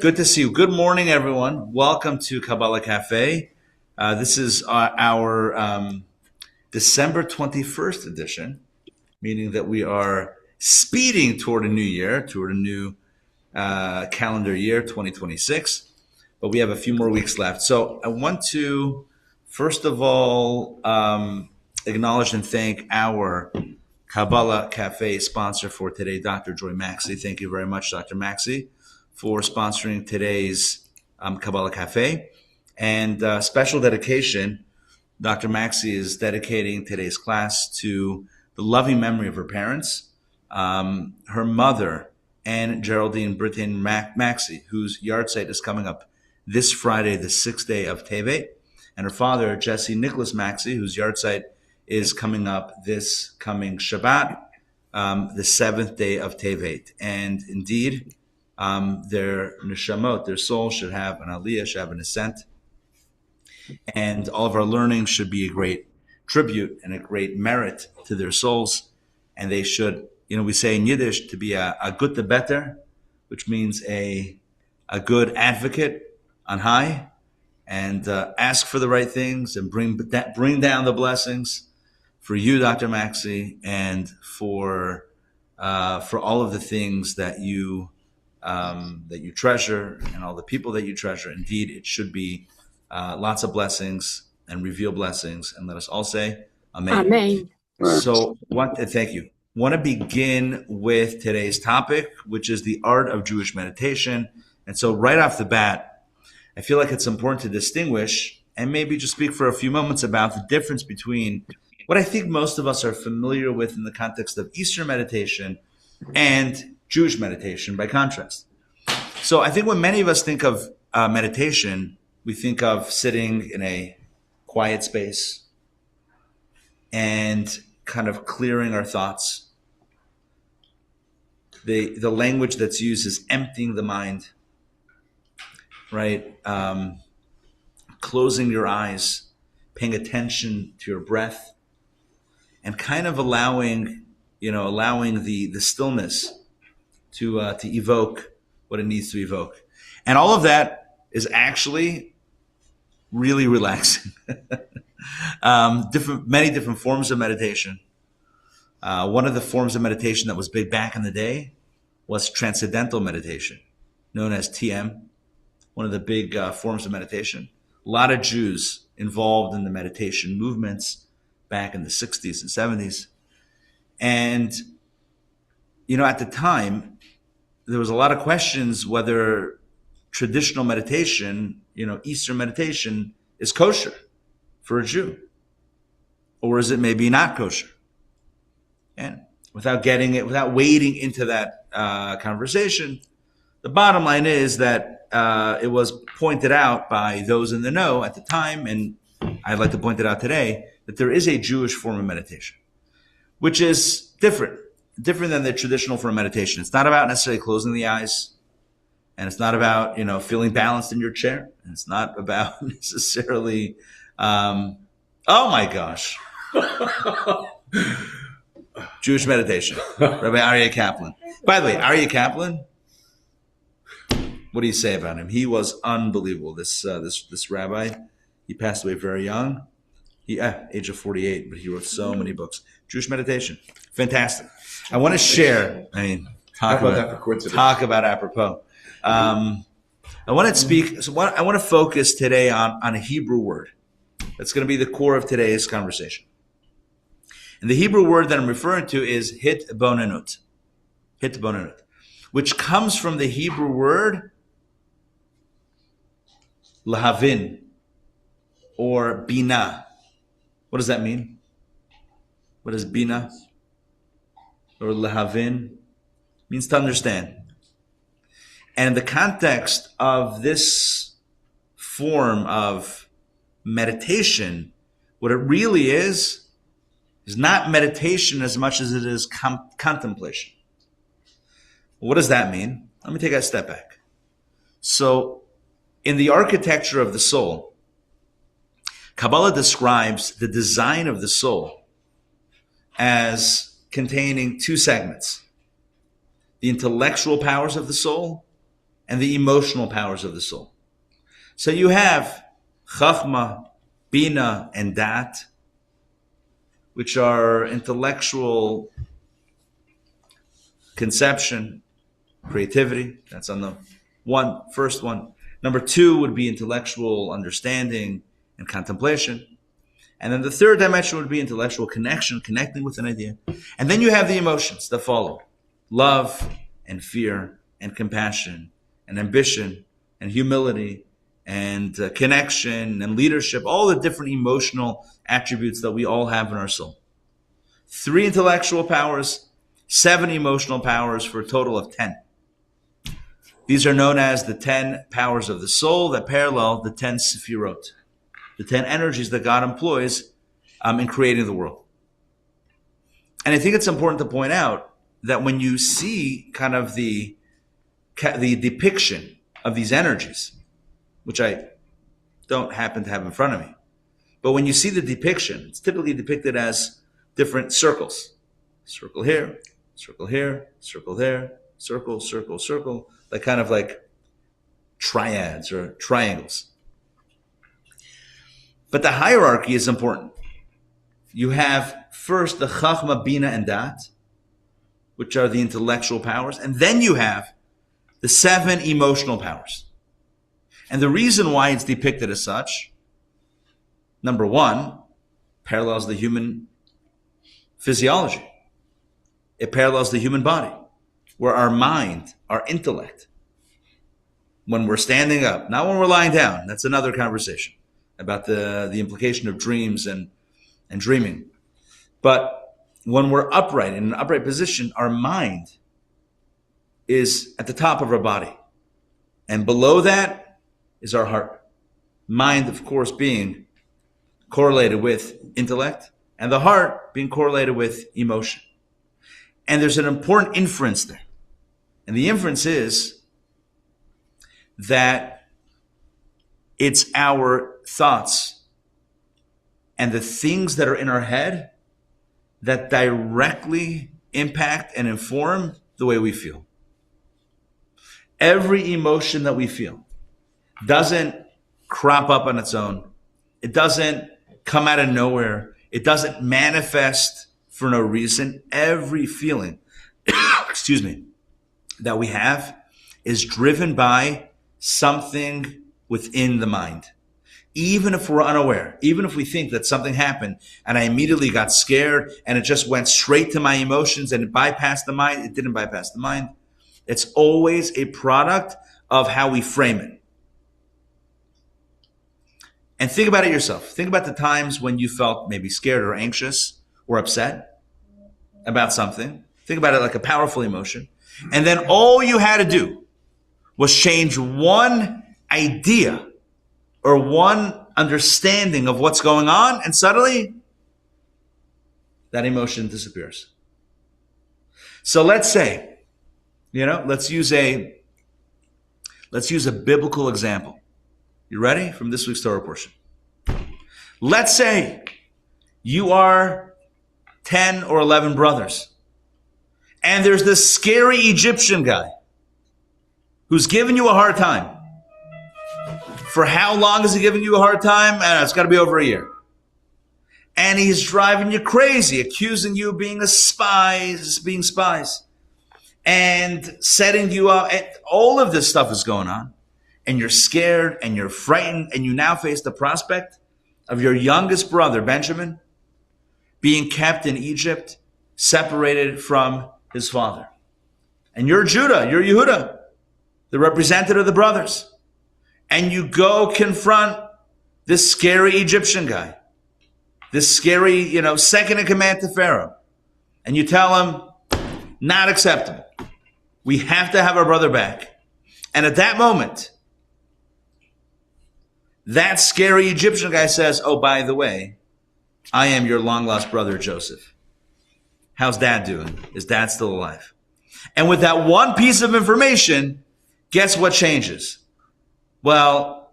Good to see you. Good morning, everyone. Welcome to Kabbalah Café. This is our December 21st edition, meaning that we are speeding toward a new year, toward a new calendar year, 2026. But we have a few more weeks left. So I want to, first of all, acknowledge and thank our Kabbalah Café sponsor for today, Dr. Joy Maxey. Thank you very much, Dr. Maxey, for sponsoring today's Kabbalah Café. And special dedication, Dr. Maxey is dedicating today's class to the loving memory of her parents, her mother, Anne Geraldine Brittain Maxey, whose yahrzeit is coming up this Friday, the 6th day of Tevet, and her father, Jesse Nicholas Maxey, whose yahrzeit is coming up this coming Shabbat, the 7th day of Tevet. And indeed, their neshamot, their soul, should have an aliyah, should have an ascent. And all of our learning should be a great tribute and a great merit to their souls. And they should, we say in Yiddish, to be a gute better, which means a good advocate on high, and ask for the right things and bring down the blessings for you, Dr. Maxey, and for all of the things that you treasure and all the people that you treasure. Indeed, it should be lots of blessings and reveal blessings. And let us all say Amen. Amen. So thank you. Want to begin with today's topic, which is the art of Jewish meditation. And so right off the bat, I feel like it's important to distinguish and maybe just speak for a few moments about the difference between what I think most of us are familiar with in the context of Eastern meditation and Jewish meditation by contrast. So I think when many of us think of meditation, we think of sitting in a quiet space and kind of clearing our thoughts. The language that's used is emptying the mind, right? Closing your eyes, paying attention to your breath, and kind of allowing the stillness to evoke what it needs to evoke. And all of that is actually really relaxing. Many different forms of meditation. One of the forms of meditation that was big back in the day was transcendental meditation, known as TM, one of the big forms of meditation. A lot of Jews involved in the meditation movements back in the 60s and 70s. And, at the time, there was a lot of questions whether traditional meditation, Eastern meditation, is kosher for a Jew, or is it maybe not kosher? And without wading into that conversation, the bottom line is that it was pointed out by those in the know at the time, and I'd like to point it out today, that there is a Jewish form of meditation, which is different than the traditional form of meditation. It's not about necessarily closing the eyes, and it's not about, feeling balanced in your chair, and it's not about necessarily, oh my gosh, Jewish meditation. Rabbi Ari Kaplan. By the way, Ari Kaplan, what do you say about him? He was unbelievable. This rabbi, he passed away very young. Age of 48, but he wrote so many books. Jewish meditation, fantastic. I want to share. Talk about apropos. I want to speak. So I want to focus today on a Hebrew word that's going to be the core of today's conversation. And the Hebrew word that I'm referring to is hitbonenut, which comes from the Hebrew word lahavin or bina. What does that mean? What does bina or lahavin means? To understand. And in the context of this form of meditation, what it really is not meditation as much as it is contemplation. What does that mean? Let me take a step back. So, in the architecture of the soul, Kabbalah describes the design of the soul as containing two segments: the intellectual powers of the soul and the emotional powers of the soul. So you have Chachma, Bina, and Dat, which are intellectual conception, creativity. That's on the first one. Number 2 would be intellectual understanding and contemplation. And then the third dimension would be intellectual connection, connecting with an idea. And then you have the emotions that follow: love and fear and compassion and ambition and humility and connection and leadership, all the different emotional attributes that we all have in our soul. 3 intellectual powers, 7 emotional powers, for a total of 10. These are known as the 10 powers of the soul that parallel the 10 sefirot, the 10 energies that God employs in creating the world. And I think it's important to point out that when you see kind of the depiction of these energies, which I don't happen to have in front of me, but when you see the depiction, it's typically depicted as different circles. Circle here, circle here, circle there, circle, circle, circle, like kind of like triads or triangles. But the hierarchy is important. You have first the Chachma, Bina, and Dat, which are the intellectual powers, and then you have the 7 emotional powers. And the reason why it's depicted as such, number 1, parallels the human physiology. It parallels the human body, where our mind, our intellect, when we're standing up, not when we're lying down, that's another conversation about the implication of dreams and dreaming. But when we're upright, in an upright position, our mind is at the top of our body. And below that is our heart. Mind, of course, being correlated with intellect, and the heart being correlated with emotion. And there's an important inference there. And the inference is that it's our thoughts and the things that are in our head that directly impact and inform the way we feel. Every emotion that we feel doesn't crop up on its own. It doesn't come out of nowhere. It doesn't manifest for no reason. Every feeling, that we have is driven by something within the mind. Even if we're unaware, even if we think that something happened and I immediately got scared and it just went straight to my emotions and it bypassed the mind, it didn't bypass the mind. It's always a product of how we frame it. And think about it yourself. Think about the times when you felt maybe scared or anxious or upset about something. Think about it like a powerful emotion. And then all you had to do was change one idea or one understanding of what's going on, and suddenly that emotion disappears. So let's say, let's use a biblical example. You ready? From this week's Torah portion. Let's say you are 10 or 11 brothers, and there's this scary Egyptian guy who's giving you a hard time. For how long is he giving you a hard time? I don't know, it's got to be over a year. And he's driving you crazy, accusing you of being spies, and setting you up. And all of this stuff is going on. And you're scared and you're frightened, and you now face the prospect of your youngest brother, Benjamin, being kept in Egypt, separated from his father. And you're Judah, you're Yehuda, the representative of the brothers. And you go confront this scary Egyptian guy, this scary, second in command to Pharaoh. And you tell him, not acceptable. We have to have our brother back. And at that moment, that scary Egyptian guy says, oh, by the way, I am your long-lost brother, Joseph. How's Dad doing? Is Dad still alive? And with that one piece of information, guess what changes? Well,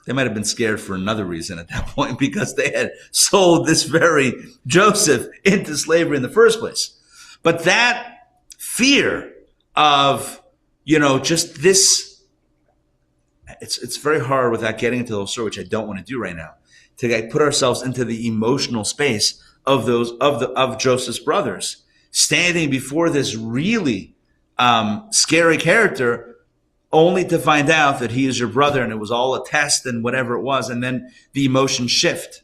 they might have been scared for another reason at that point, because they had sold this very Joseph into slavery in the first place. But that fear of just this, it's very hard without getting into the whole story, which I don't want to do right now, to put ourselves into the emotional space of Joseph's brothers, standing before this really scary character, only to find out that he is your brother and it was all a test and whatever it was, and then the emotions shift.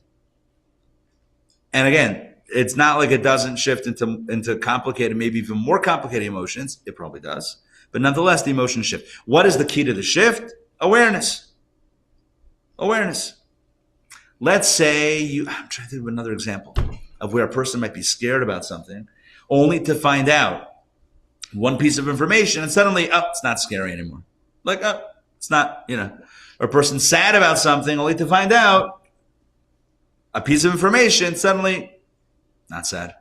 And again, it's not like it doesn't shift into complicated, maybe even more complicated emotions. It probably does. But nonetheless, the emotions shift. What is the key to the shift? Awareness. Awareness. Let's say I'm trying to think of another example of where a person might be scared about something, only to find out one piece of information and suddenly, it's not scary anymore. It's not, or a person sad about something only to find out a piece of information, suddenly not sad.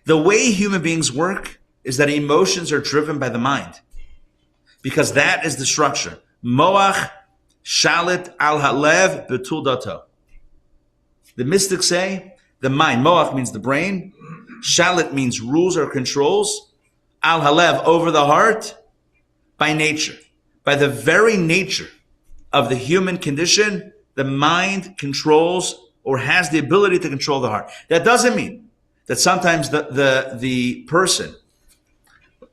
The way human beings work is that emotions are driven by the mind, because that is the structure. Moach shalit al halev betul dato. The mystics say the mind, moach means the brain, shalit means rules or controls, al halev over the heart, by nature. By the very nature of the human condition, the mind controls or has the ability to control the heart. That doesn't mean that sometimes the person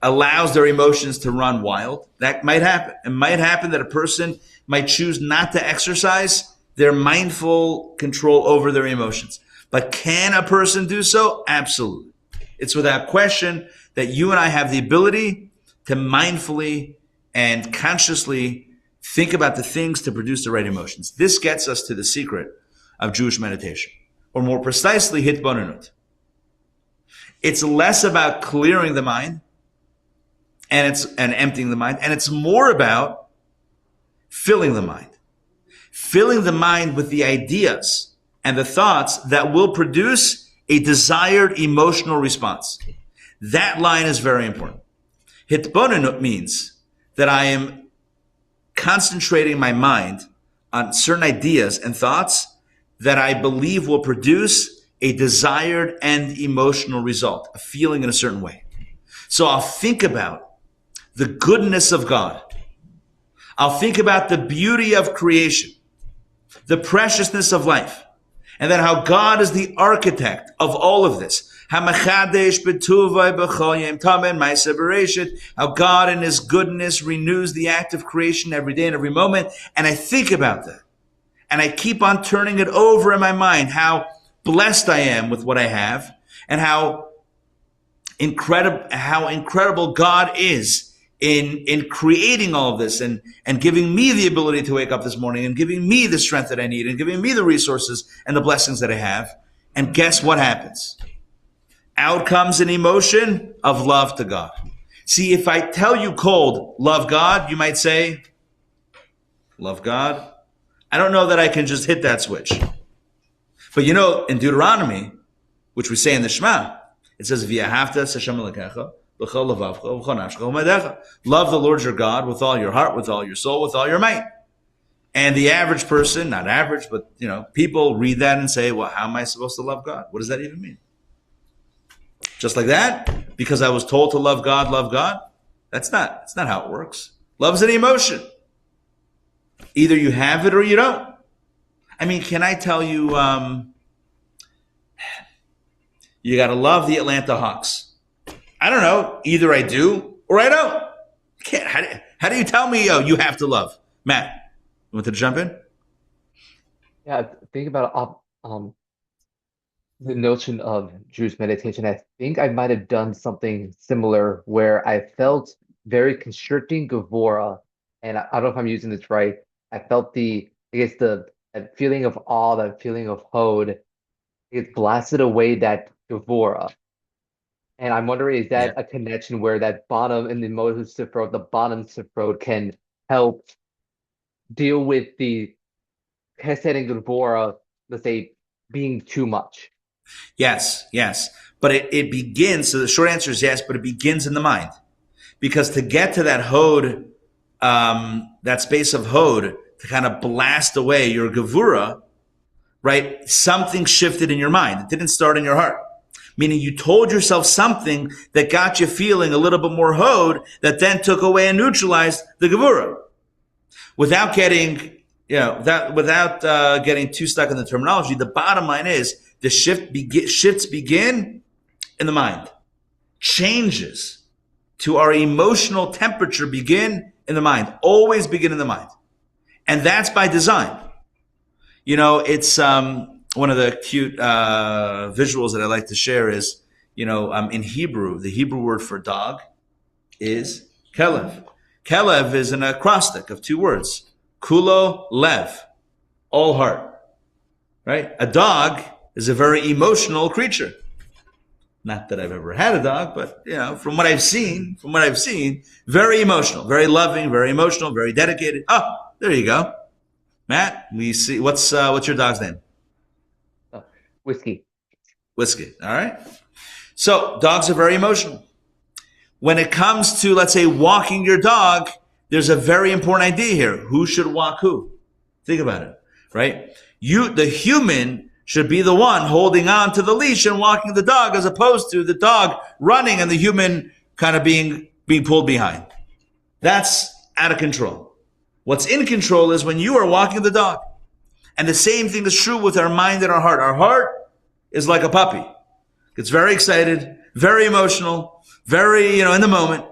allows their emotions to run wild. That might happen. It might happen that a person might choose not to exercise their mindful control over their emotions. But can a person do so? Absolutely. It's without question that you and I have the ability to mindfully and consciously think about the things to produce the right emotions. This gets us to the secret of Jewish meditation, or more precisely, hitbonenut. It's less about clearing the mind and emptying the mind, and it's more about filling the mind. Filling the mind with the ideas and the thoughts that will produce a desired emotional response. That line is very important. Hitbonenut means that I am concentrating my mind on certain ideas and thoughts that I believe will produce a desired and emotional result, a feeling in a certain way. So I'll think about the goodness of God. I'll think about the beauty of creation, the preciousness of life, and then how God is the architect of all of this. How God in his goodness renews the act of creation every day and every moment. And I think about that. And I keep on turning it over in my mind, how blessed I am with what I have, and how incredible God is in creating all of this and giving me the ability to wake up this morning and giving me the strength that I need and giving me the resources and the blessings that I have. And guess what happens? Out comes an emotion of love to God. See, if I tell you cold, love God, you might say, love God. I don't know that I can just hit that switch. But in Deuteronomy, which we say in the Shema, it says, love the Lord your God with all your heart, with all your soul, with all your might. And the average person, not average, but people read that and say, well, how am I supposed to love God? What does that even mean? Just like that, because I was told to love God, love God. That's not how it works. Love's an emotion. Either you have it or you don't. I mean, can I tell you, you got to love the Atlanta Hawks. I don't know. Either I do or I don't. How do you tell me, you have to love? Matt, you want to jump in? Yeah, think about the notion of Jewish meditation. I think I might have done something similar where I felt very constricting Gevura, and I don't know if I'm using this right. I felt that feeling of awe, that feeling of Hod. It blasted away that Gevura. And I'm wondering, is Yeah. that a connection where that bottom in the Moses Sifrot, the bottom Sifrot can help deal with the Chesed and Gevura, let's say, being too much? Yes. But it begins, so the short answer is yes, but it begins in the mind. Because to get to that Hod, that space of Hod, to kind of blast away your Gevura, right? Something shifted in your mind. It didn't start in your heart. Meaning you told yourself something that got you feeling a little bit more hod, that then took away and neutralized the gevura. Without getting, without getting too stuck in the terminology, the bottom line is the shifts begin in the mind. Changes to our emotional temperature begin in the mind. Always begin in the mind. And that's by design. It's one of the cute visuals that I like to share is, in Hebrew, the Hebrew word for dog is kelev. Kelev is an acrostic of two words. Kulo lev, all heart. Right? A dog is a very emotional creature. Not that I've ever had a dog, but from what I've seen, very emotional, very loving, very emotional, very dedicated. Oh, there you go. Matt, we see what's your dog's name? Whiskey. Whiskey. All right. So dogs are very emotional. When it comes to, let's say, walking your dog, there's a very important idea here. Who should walk who? Think about it, right? The human should be the one holding on to the leash and walking the dog, as opposed to the dog running and the human kind of being pulled behind. That's out of control. What's in control is when you are walking the dog. And the same thing is true with our mind and our heart. Our heart is like a puppy. It's very excited, very emotional, very, in the moment.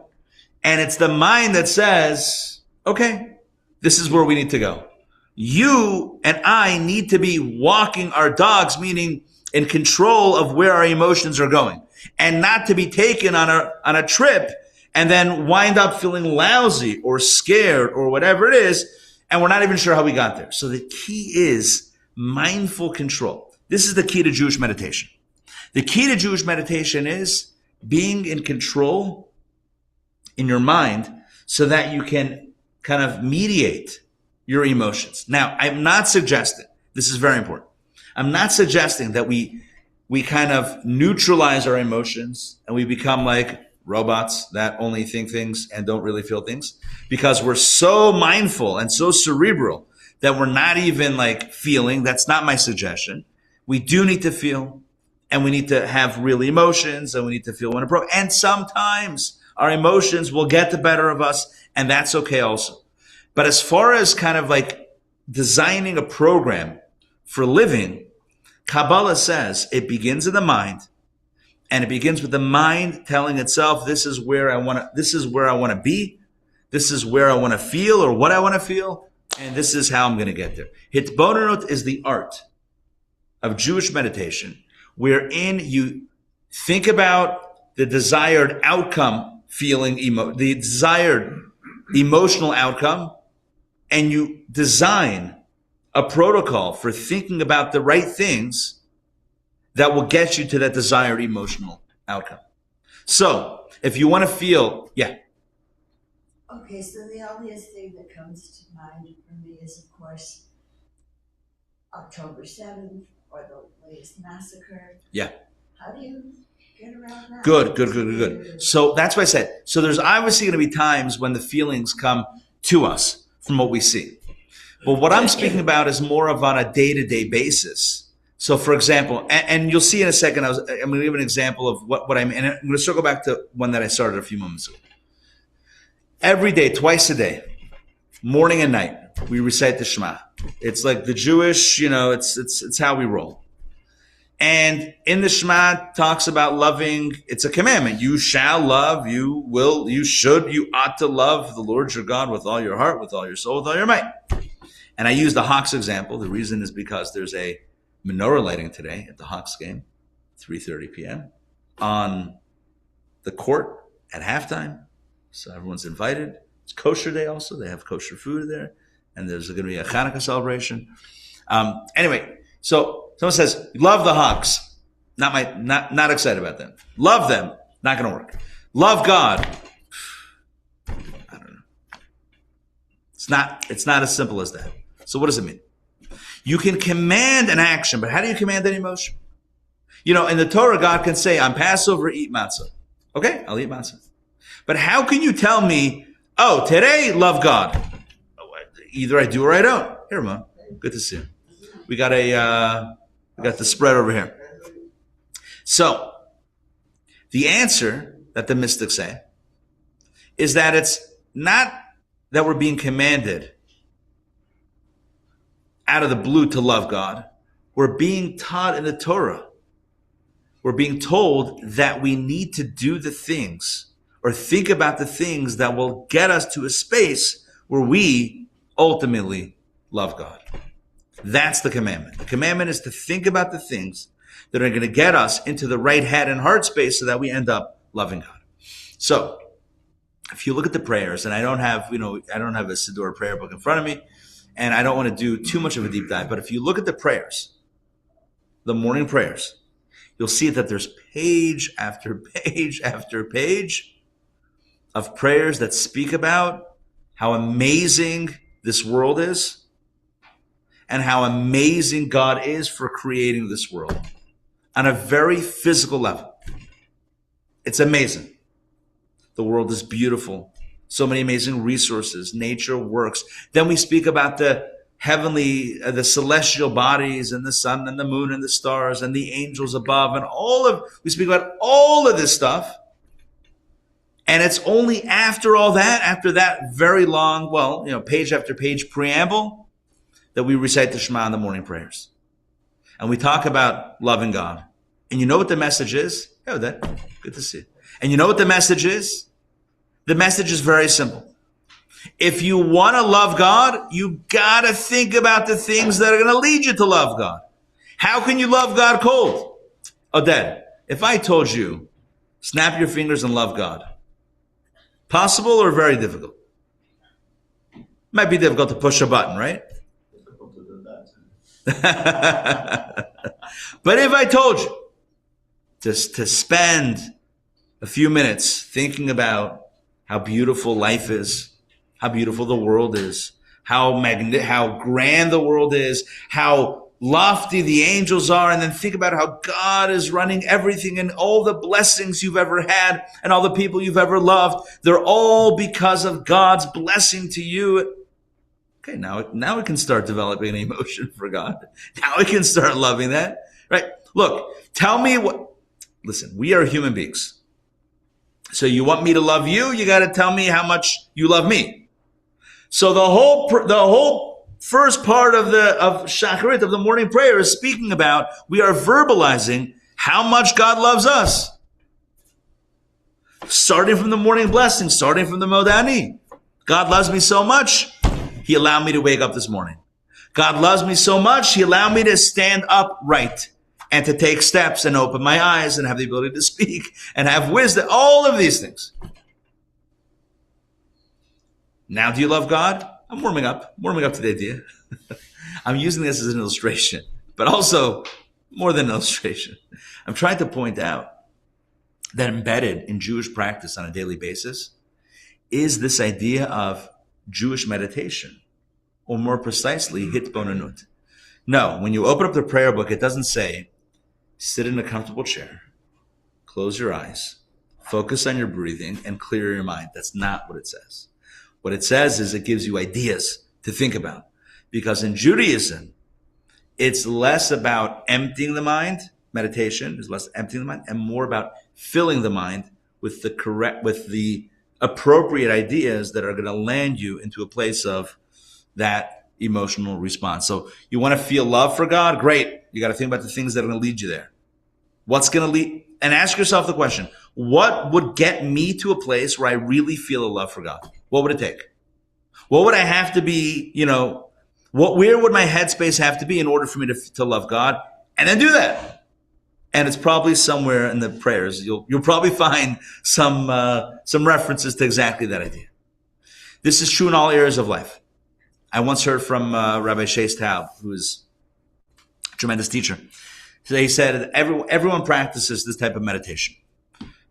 And it's the mind that says, okay, this is where we need to go. You and I need to be walking our dogs, meaning in control of where our emotions are going, and not to be taken on a trip and then wind up feeling lousy or scared or whatever it is. And we're not even sure how we got there. So the key is mindful control. This is the key to Jewish meditation. The key to Jewish meditation is being in control in your mind so that you can kind of mediate your emotions. Now, I'm not suggesting, this is very important, I'm not suggesting that we kind of neutralize our emotions and we become like robots that only think things and don't really feel things, because we're so mindful and so cerebral that we're not even like feeling. That's not my suggestion. We do need to feel, and we need to have real emotions, and we need to feel when appropriate. And sometimes our emotions will get the better of us, and that's okay also. But as far as kind of like designing a program for living, Kabbalah says it begins in the mind, and it begins with the mind telling itself, this is where I want to be, this is where I want to feel or what I want to feel, and this is how I'm going to get there. Hitbonenut is the art of Jewish meditation, wherein you think about the desired outcome, the desired emotional outcome, and you design a protocol for thinking about the right things that will get you to that desired emotional outcome. So, if you want to feel, Okay, so the obvious thing that comes to mind for me is, of course, October 7th or the latest massacre. Yeah. How do you get around that? Good. So that's what I said. So there's obviously going to be times when the feelings come to us from what we see. But what I'm speaking about is more of on a day-to-day basis. So, for example, and you'll see in a second, I'm going to give an example of what I mean. And I'm going to circle back to one that I started a few moments ago. Every day, twice a day, morning and night, we recite the Shema. It's like the Jewish, it's how we roll. And in the Shema talks about loving. It's a commandment. You shall love, you will, you should, you ought to love the Lord your God with all your heart, with all your soul, with all your might. And I use the Hawks example. The reason is because there's a menorah lighting today at the Hawks game, 3:30 p.m. on the court at halftime. So everyone's invited. It's kosher day also. They have kosher food there. And there's going to be a Hanukkah celebration. Anyway, so someone says, love the Hawks. Not excited about them. Love them. Not going to work. Love God. I don't know. It's not as simple as that. So what does it mean? You can command an action, but how do you command an emotion? In the Torah, God can say, on Passover, eat matzah. Okay, I'll eat matzah. But how can you tell me, oh, today, love God? Either I do or I don't. Here, Ramon. Good to see you. We got the spread over here. So, The answer that the mystics say is that it's not that we're being commanded out of the blue to love God. We're being taught in the Torah. We're being told that we need to do the things or think about the things that will get us to a space where we ultimately love God. That's the commandment. The commandment is to think about the things that are going to get us into the right head and heart space so that we end up loving God. So if you look at the prayers, and I don't have a Siddur prayer book in front of me, and I don't want to do too much of a deep dive, but if you look at the prayers, the morning prayers, you'll see that there's page after page after page of prayers that speak about how amazing this world is and how amazing God is for creating this world on a very physical level. It's amazing. The world is beautiful. So many amazing resources. Nature works. Then we speak about the heavenly, the celestial bodies and the sun and the moon and the stars and the angels above and we speak about all of this stuff. And it's only after all that, after that very long, page after page preamble, that we recite the Shema in the morning prayers. And we talk about loving God. And you know what the message is? Oh, that good to see you. And you know what the message is? The message is very simple. If you want to love God, you got to think about the things that are going to lead you to love God. How can you love God cold? Oded, if I told you, snap your fingers and love God, possible or very difficult? Might be difficult to push a button, right? Difficult to do that. But if I told you just to spend a few minutes thinking about how beautiful life is, how beautiful the world is, how grand the world is, how lofty the angels are, and then think about how God is running everything and all the blessings you've ever had and all the people you've ever loved. They're all because of God's blessing to you. Okay, now we can start developing an emotion for God. Now we can start loving that, right? Look, listen, we are human beings. So you want me to love you, you got to tell me how much you love me. So the whole first part of Shacharit, of the morning prayer, is speaking about, we are verbalizing how much God loves us. Starting from the morning blessing, starting from the Modani. God loves me so much, He allowed me to wake up this morning. God loves me so much, He allowed me to stand upright and to take steps and open my eyes and have the ability to speak and have wisdom, all of these things. Now, do you love God? I'm warming up to the idea. I'm using this as an illustration, but also more than an illustration. I'm trying to point out that embedded in Jewish practice on a daily basis is this idea of Jewish meditation, or more precisely, hitbonanut. No, when you open up the prayer book, it doesn't say, sit in a comfortable chair, close your eyes, focus on your breathing, and clear your mind. That's not what it says. What it says is it gives you ideas to think about. Because in Judaism, it's less about emptying the mind. Meditation is less emptying the mind and more about filling the mind with the appropriate ideas that are going to land you into a place of that emotional response. So you want to feel love for God? Great. You got to think about the things that are going to lead you there. What's going to lead? And ask yourself the question, what would get me to a place where I really feel a love for God? What would it take? What would I have to be, where would my headspace have to be in order for me to love God? And then do that. And it's probably somewhere in the prayers. You'll probably find some references to exactly that idea. This is true in all areas of life. I once heard from Rabbi Shais Taub, who is a tremendous teacher. He said everyone practices this type of meditation.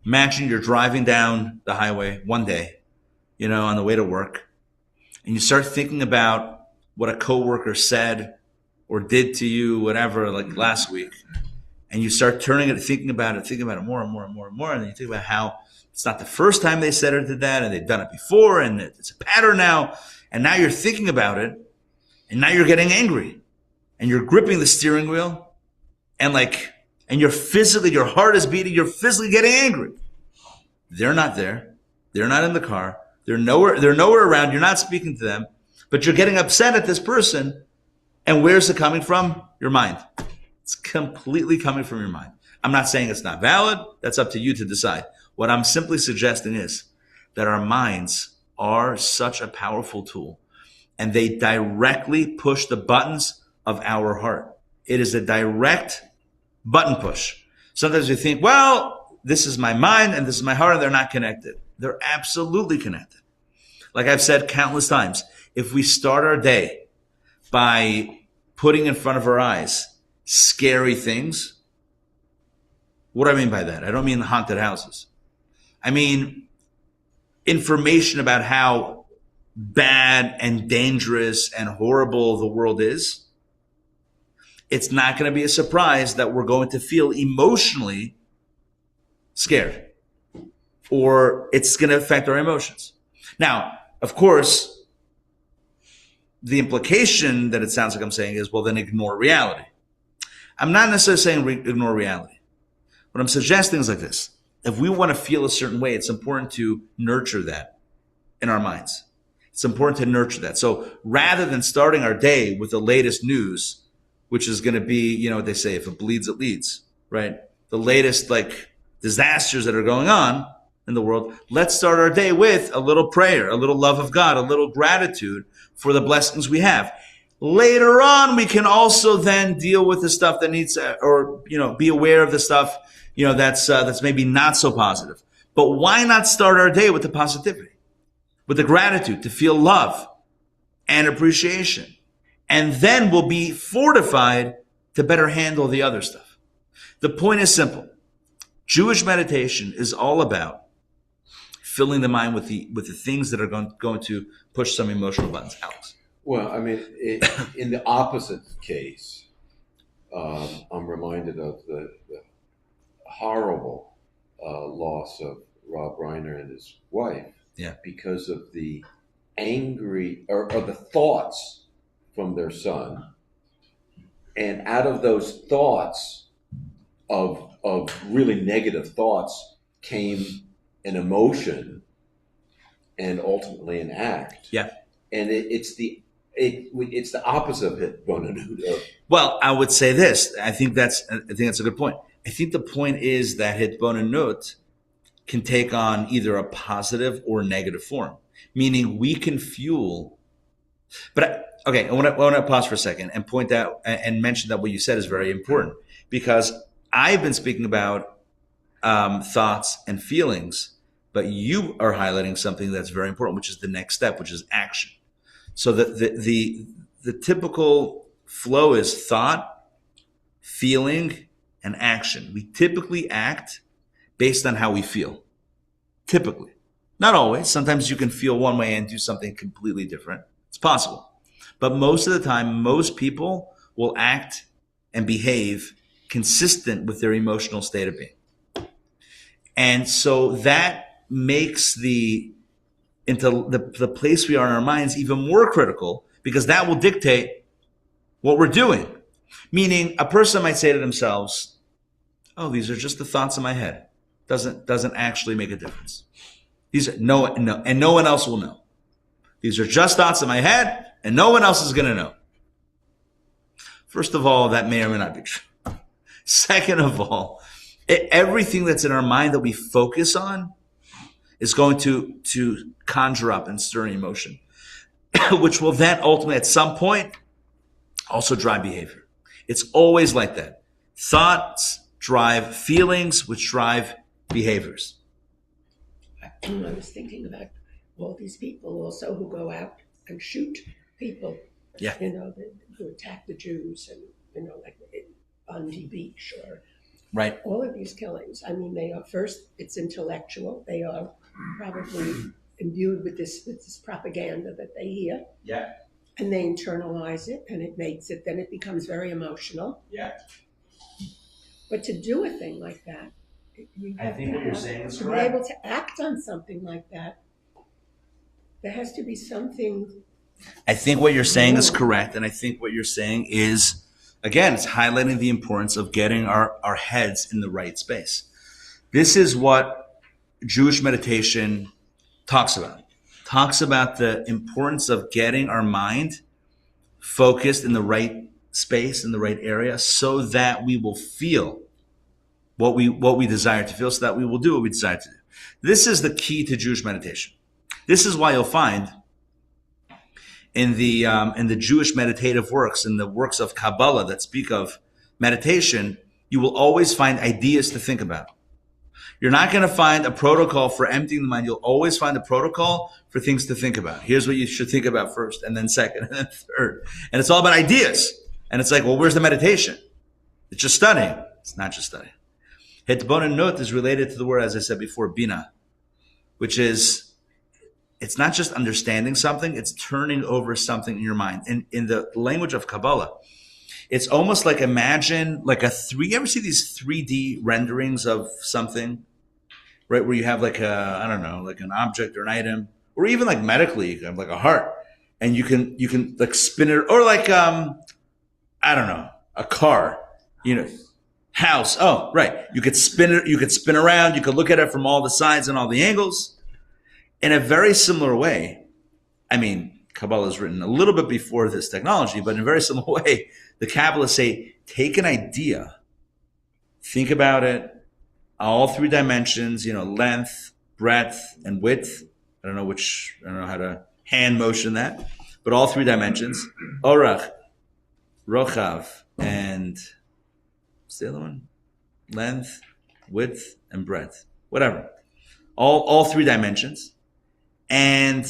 Imagine you're driving down the highway one day, on the way to work, and you start thinking about what a coworker said or did to you, whatever, like last week, and you start thinking about it more and more and more and more, and then you think about how it's not the first time they said or did that, and they've done it before, and it's a pattern now, and now you're thinking about it, and now you're getting angry, and you're gripping the steering wheel, and and your heart is beating, you're physically getting angry. They're not there. They're not in the car. They're nowhere around. You're not speaking to them, but you're getting upset at this person. And where's it coming from? Your mind. It's completely coming from your mind. I'm not saying it's not valid. That's up to you to decide. What I'm simply suggesting is that our minds are such a powerful tool, and they directly push the buttons of our heart. It is a direct button push. Sometimes we think, well, this is my mind and this is my heart, and they're not connected. They're absolutely connected. Like I've said countless times, if we start our day by putting in front of our eyes scary things, what do I mean by that? I don't mean haunted houses. I mean information about how bad and dangerous and horrible the world is. It's not going to be a surprise that we're going to feel emotionally scared, or it's going to affect our emotions. Now, of course, the implication that it sounds like I'm saying is, well, then ignore reality. I'm not necessarily saying ignore reality. What I'm suggesting is like this. If we want to feel a certain way, it's important to nurture that in our minds. It's important to nurture that. So rather than starting our day with the latest news, which is going to be, you know what they say, if it bleeds, it leads, right? The latest like disasters that are going on in the world. Let's start our day with a little prayer, a little love of God, a little gratitude for the blessings we have. Later on, we can also then deal with the stuff that needs, or, you know, be aware of the stuff, you know, that's maybe not so positive. But why not start our day with the positivity, with the gratitude, to feel love and appreciation? And then we'll be fortified to better handle the other stuff. The point is simple. Jewish meditation is all about filling the mind with the things that are going to push some emotional buttons. Alex. Well, I mean, in the opposite case, I'm reminded of the horrible loss of Rob Reiner and his wife. Yeah. Because of the angry or the thoughts from their son, and out of those thoughts of really negative thoughts came an emotion and ultimately an act. Yeah. And it's the opposite of hitbonenut. Well, I would say this. I think that's a good point. I think the point is that hitbonenut can take on either a positive or negative form, meaning we can fuel. But okay, I want to pause for a second and point out and mention that what you said is very important, because I've been speaking about thoughts and feelings, but you are highlighting something that's very important, which is the next step, which is action. So the typical flow is thought, feeling, and action. We typically act based on how we feel. Typically. Not always. Sometimes you can feel one way and do something completely different. It's possible. But most of the time, most people will act and behave consistent with their emotional state of being. And so that makes the place we are in our minds even more critical, because that will dictate what we're doing. Meaning, a person might say to themselves, oh, these are just the thoughts in my head. Doesn't actually make a difference. These are and no one else will know. These are just thoughts in my head, and no one else is going to know. First of all, that may or may not be true. Second of all, everything that's in our mind that we focus on is going to conjure up and stir an emotion, which will then ultimately, at some point, also drive behavior. It's always like that. Thoughts drive feelings, which drive behaviors. I was thinking about all these people also who go out and shoot people. Yeah. You know, who attack the Jews, and, you know, like Bundy Beach, or right. All of these killings. I mean, they are, first, it's intellectual. They are probably imbued with this propaganda that they hear. Yeah. And they internalize it, and then it becomes very emotional. Yeah. But to do a thing like that, I think what you're saying is to correct. be able to act on something like that, there has to be something. I think what you're saying is correct, and I think what you're saying is Again, it's highlighting the importance of getting our heads in the right space. This is what Jewish meditation talks about. Talks about the importance of getting our mind focused in the right space, in the right area, so that we will feel what we desire to feel, so that we will do what we desire to do. This is the key to Jewish meditation. This is why you'll find in the Jewish meditative works, in the works of Kabbalah that speak of meditation, you will always find ideas to think about. You're not going to find a protocol for emptying the mind. You'll always find a protocol for things to think about. Here's what you should think about first, and then second, and then third. And it's all about ideas. And it's like, well, where's the meditation? It's just studying. It's not just studying. Hitbonenut is related to the word, as I said before, bina, which is, it's not just understanding something, it's turning over something in your mind. In the language of Kabbalah, it's almost like, imagine like you ever see these 3D renderings of something, right? Where you have like like an object or an item, or even like medically, you can have like a heart, and you can like spin it, or like, a car, house. Oh, right. You could spin it, you could spin around, you could look at it from all the sides and all the angles. In a very similar way, Kabbalah is written a little bit before this technology, but in a very similar way, the Kabbalists say, take an idea, think about it, all three dimensions, length, breadth, and width. I don't know how to hand motion that, but all three dimensions, orach, rochav, and what's the other one? Length, width, and breadth. Whatever. All three dimensions. And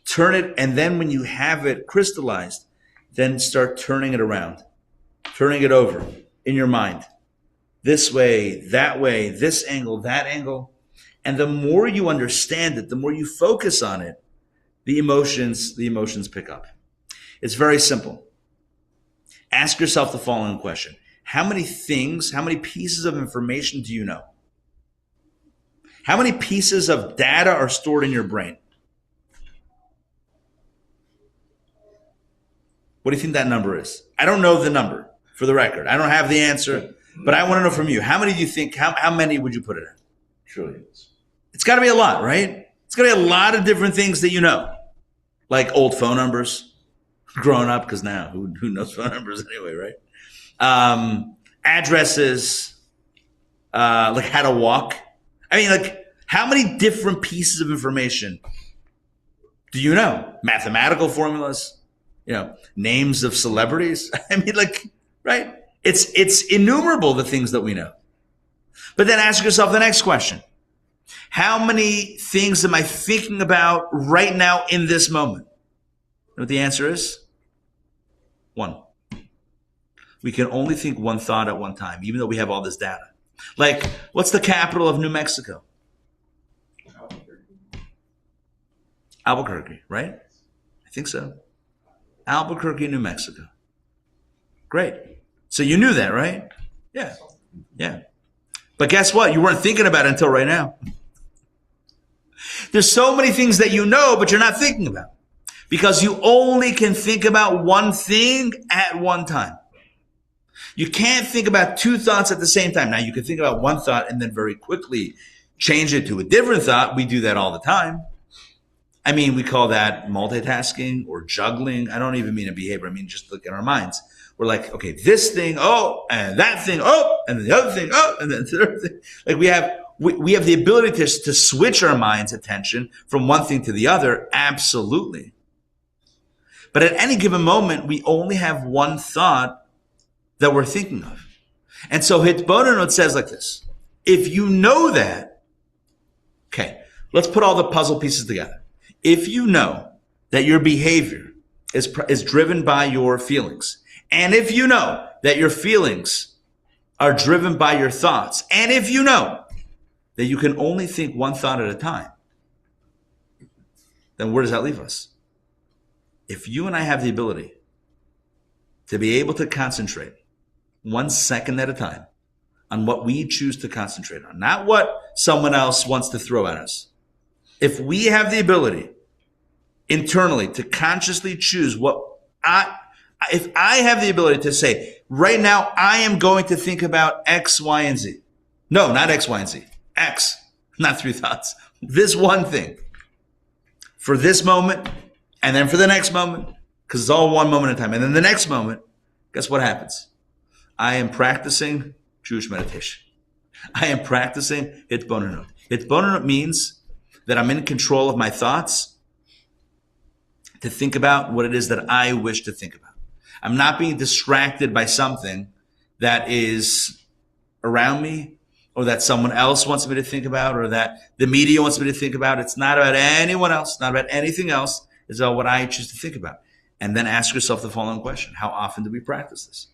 turn it, and then when you have it crystallized, then start turning it around, turning it over in your mind. This way, this angle, that angle. And the more you understand it, the more you focus on it, the emotions pick up. It's very simple. Ask yourself the following question. How many pieces of information do you know? How many pieces of data are stored in your brain? What do you think that number is? I don't know the number, for the record. I don't have the answer, but I want to know from you. How many do you think, how many would you put it in? Trillions. It's got to be a lot, right? It's got to be a lot of different things that you know. Like old phone numbers, growing up, because now, who knows phone numbers anyway, right? Addresses, like how to walk. How many different pieces of information do you know? Mathematical formulas, names of celebrities. Right? It's innumerable, the things that we know. But then ask yourself the next question. How many things am I thinking about right now in this moment? You know what the answer is? One. We can only think one thought at one time, even though we have all this data. Like, what's the capital of New Mexico? Albuquerque, right? I think so. Albuquerque, New Mexico. Great. So you knew that, right? Yeah. But guess what? You weren't thinking about it until right now. There's so many things that you know, but you're not thinking about. Because you only can think about one thing at one time. You can't think about two thoughts at the same time. Now, you can think about one thought and then very quickly change it to a different thought. We do that all the time. We call that multitasking or juggling. I don't even mean a behavior. Just look at our minds. We're like, okay, this thing, oh, and that thing, oh, and then the other thing, oh, and then the third thing. Like we have the ability to switch our mind's attention from one thing to the other. Absolutely. But at any given moment, we only have one thought that we're thinking of. And so Hitbonenut says like this. If you know that, okay, let's put all the puzzle pieces together. If you know that your behavior is driven by your feelings, and if you know that your feelings are driven by your thoughts, and if you know that you can only think one thought at a time, then where does that leave us? If you and I have the ability to be able to concentrate 1 second at a time on what we choose to concentrate on, not what someone else wants to throw at us. If we have the ability internally to consciously choose what I If I have the ability to say, right now, I am going to think about X, Y, and Z. No, not X, Y, and Z. X, not 3 thoughts. This one thing. For this moment, and then for the next moment, because it's all one moment at a time. And then the next moment, guess what happens? I am practicing Jewish meditation. I am practicing hitbonenut. Hitbonenut means that I'm in control of my thoughts to think about what it is that I wish to think about. I'm not being distracted by something that is around me or that someone else wants me to think about or that the media wants me to think about. It's not about anyone else, not about anything else. It's about what I choose to think about. And then ask yourself the following question. How often do we practice this?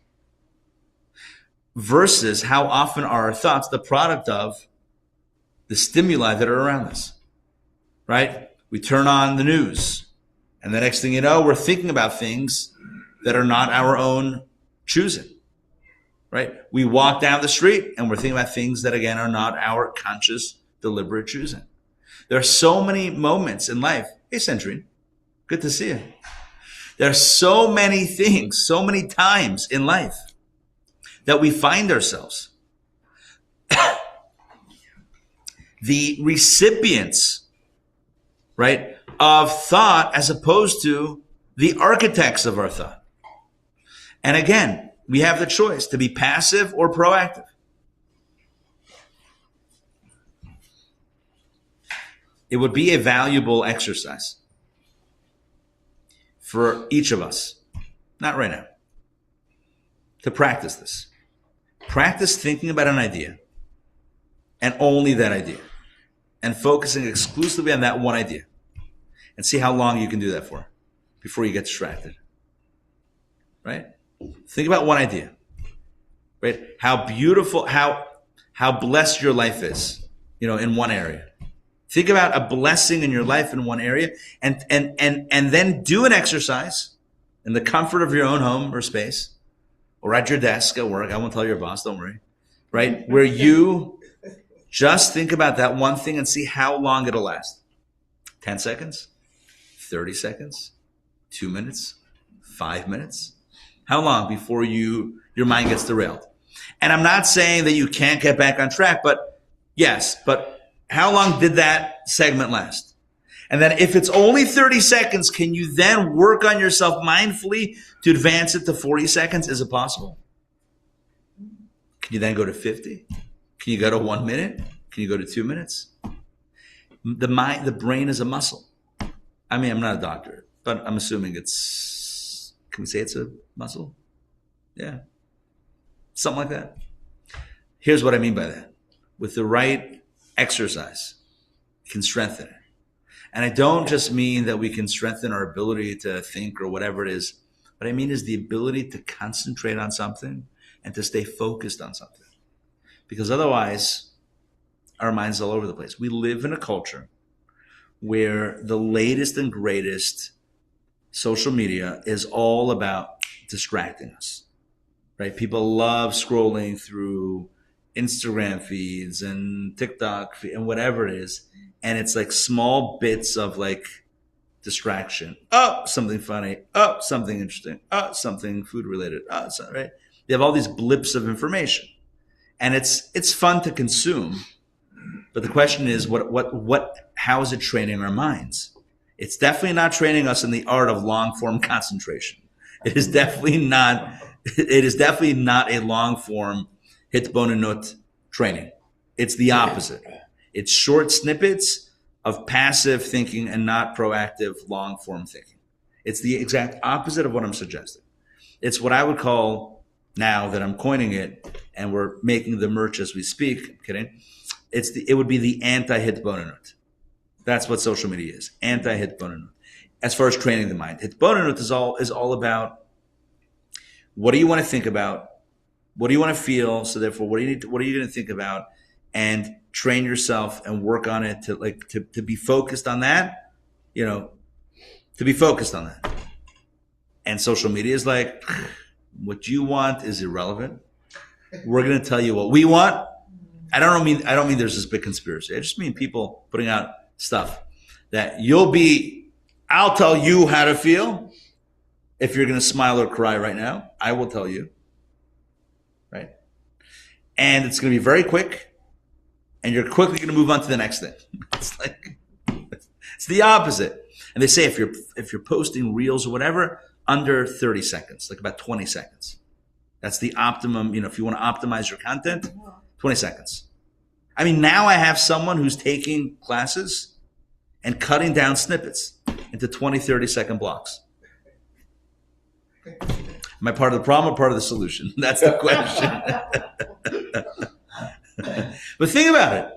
Versus how often are our thoughts the product of the stimuli that are around us, right? We turn on the news, and the next thing you know, we're thinking about things that are not our own choosing, right? We walk down the street, and we're thinking about things that, again, are not our conscious, deliberate choosing. There are so many moments in life. Hey, Sandrine, good to see you. There are so many things, so many times in life that we find ourselves the recipients, right, of thought as opposed to the architects of our thought. And again, we have the choice to be passive or proactive. It would be a valuable exercise for each of us, not right now, to practice this. Practice thinking about an idea and only that idea and focusing exclusively on that one idea and see how long you can do that for before you get distracted, right? Think about one idea, right? How beautiful, how blessed your life is, in one area. Think about a blessing in your life in one area and then do an exercise in the comfort of your own home or space or at your desk at work. I won't tell your boss, don't worry, right? Where you just think about that one thing and see how long it'll last. 10 seconds, 30 seconds, 2 minutes, 5 minutes. How long before your mind gets derailed? And I'm not saying that you can't get back on track, but yes, but how long did that segment last? And then if it's only 30 seconds, can you then work on yourself mindfully to advance it to 40 seconds? Is it possible? Can you then go to 50? Can you go to 1 minute? Can you go to 2 minutes? The brain is a muscle. I mean, I'm not a doctor, but I'm assuming can we say it's a muscle? Yeah. Something like that. Here's what I mean by that. With the right exercise, you can strengthen it. And I don't just mean that we can strengthen our ability to think or whatever it is. What I mean is the ability to concentrate on something and to stay focused on something. Because otherwise, our mind's all over the place. We live in a culture where the latest and greatest social media is all about distracting us, right? People love scrolling through Instagram feeds and TikTok and whatever it is. And it's like small bits of like distraction. Oh, something funny. Oh, something interesting. Oh, something food related. Oh, right? They have all these blips of information. And it's fun to consume. But the question is, how is it training our minds? It's definitely not training us in the art of long form concentration. It is definitely not a long form hitbonenut training. It's the opposite. It's short snippets of passive thinking and not proactive long form thinking. It's the exact opposite of what I'm suggesting. It's what I would call, now that I'm coining it and we're making the merch as we speak, I'm kidding. It would be the anti-hitbonenut. That's what social media is. Anti-hitbonenut. As far as training the mind. Hitbonenut is all about what do you want to think about? What do you want to feel? So therefore, what are you going to think about? And train yourself and work on it to be focused on that, to be focused on that. And social media is like, what you want is irrelevant. We're going to tell you what we want. I don't mean there's this big conspiracy. I just mean people putting out stuff that I'll tell you how to feel. if you're going to smile or cry right now. I will tell you. Right? And it's going to be very quick, and you're quickly going to move on to the next thing. It's like, it's the opposite. And they say if you're posting reels or whatever, under 30 seconds, like about 20 seconds. That's the optimum, if you want to optimize your content, 20 seconds. I mean, now I have someone who's taking classes and cutting down snippets into 20, 30-second blocks. Am I part of the problem or part of the solution? That's the question. But think about it.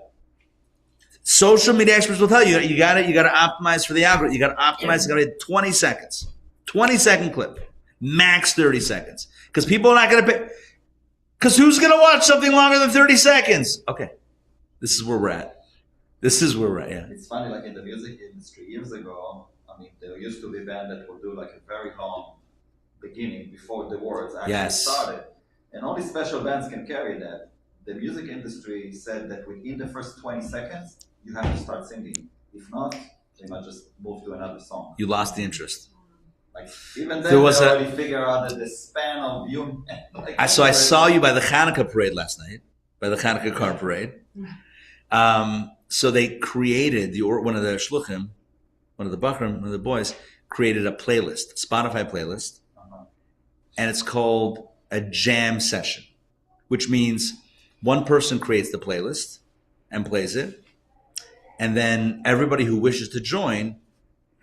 Social media experts will tell you, you got to optimize for the algorithm. You got to optimize. You got to hit 20 seconds, 20-second clip, max 30 seconds. Because people are not going to pay. Because who's going to watch something longer than 30 seconds? Okay, this is where we're at. Yeah. It's funny, like in the music industry years ago, I mean, there used to be a band that would do like a very long beginning before the words actually started. And only special bands can carry that. The music industry said that within the first 20 seconds, you have to start singing. If not, they might just move to another song. You lost the interest. Like, even then, they already figure out that the span of you... So I saw you by the Hanukkah parade last night, by the Hanukkah car parade. So they created, one of the shluchim, one of the bachrim, one of the boys, created a playlist, Spotify playlist, and it's called a jam session, which means one person creates the playlist and plays it, and then everybody who wishes to join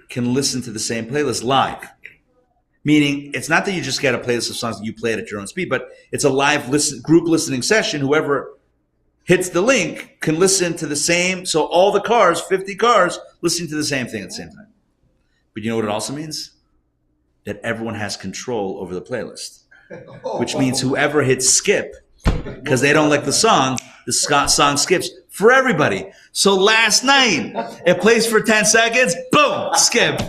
can listen to the same playlist live. Meaning, it's not that you just get a playlist of songs that you play it at your own speed, but it's a live group listening session. Whoever hits the link can listen to the same, so all the cars, 50 cars, listening to the same thing at the same time. But you know what it also means? That everyone has control over the playlist, which means whoever hits skip, because they don't like the song song skips for everybody. So last night, it plays for 10 seconds, boom, skip.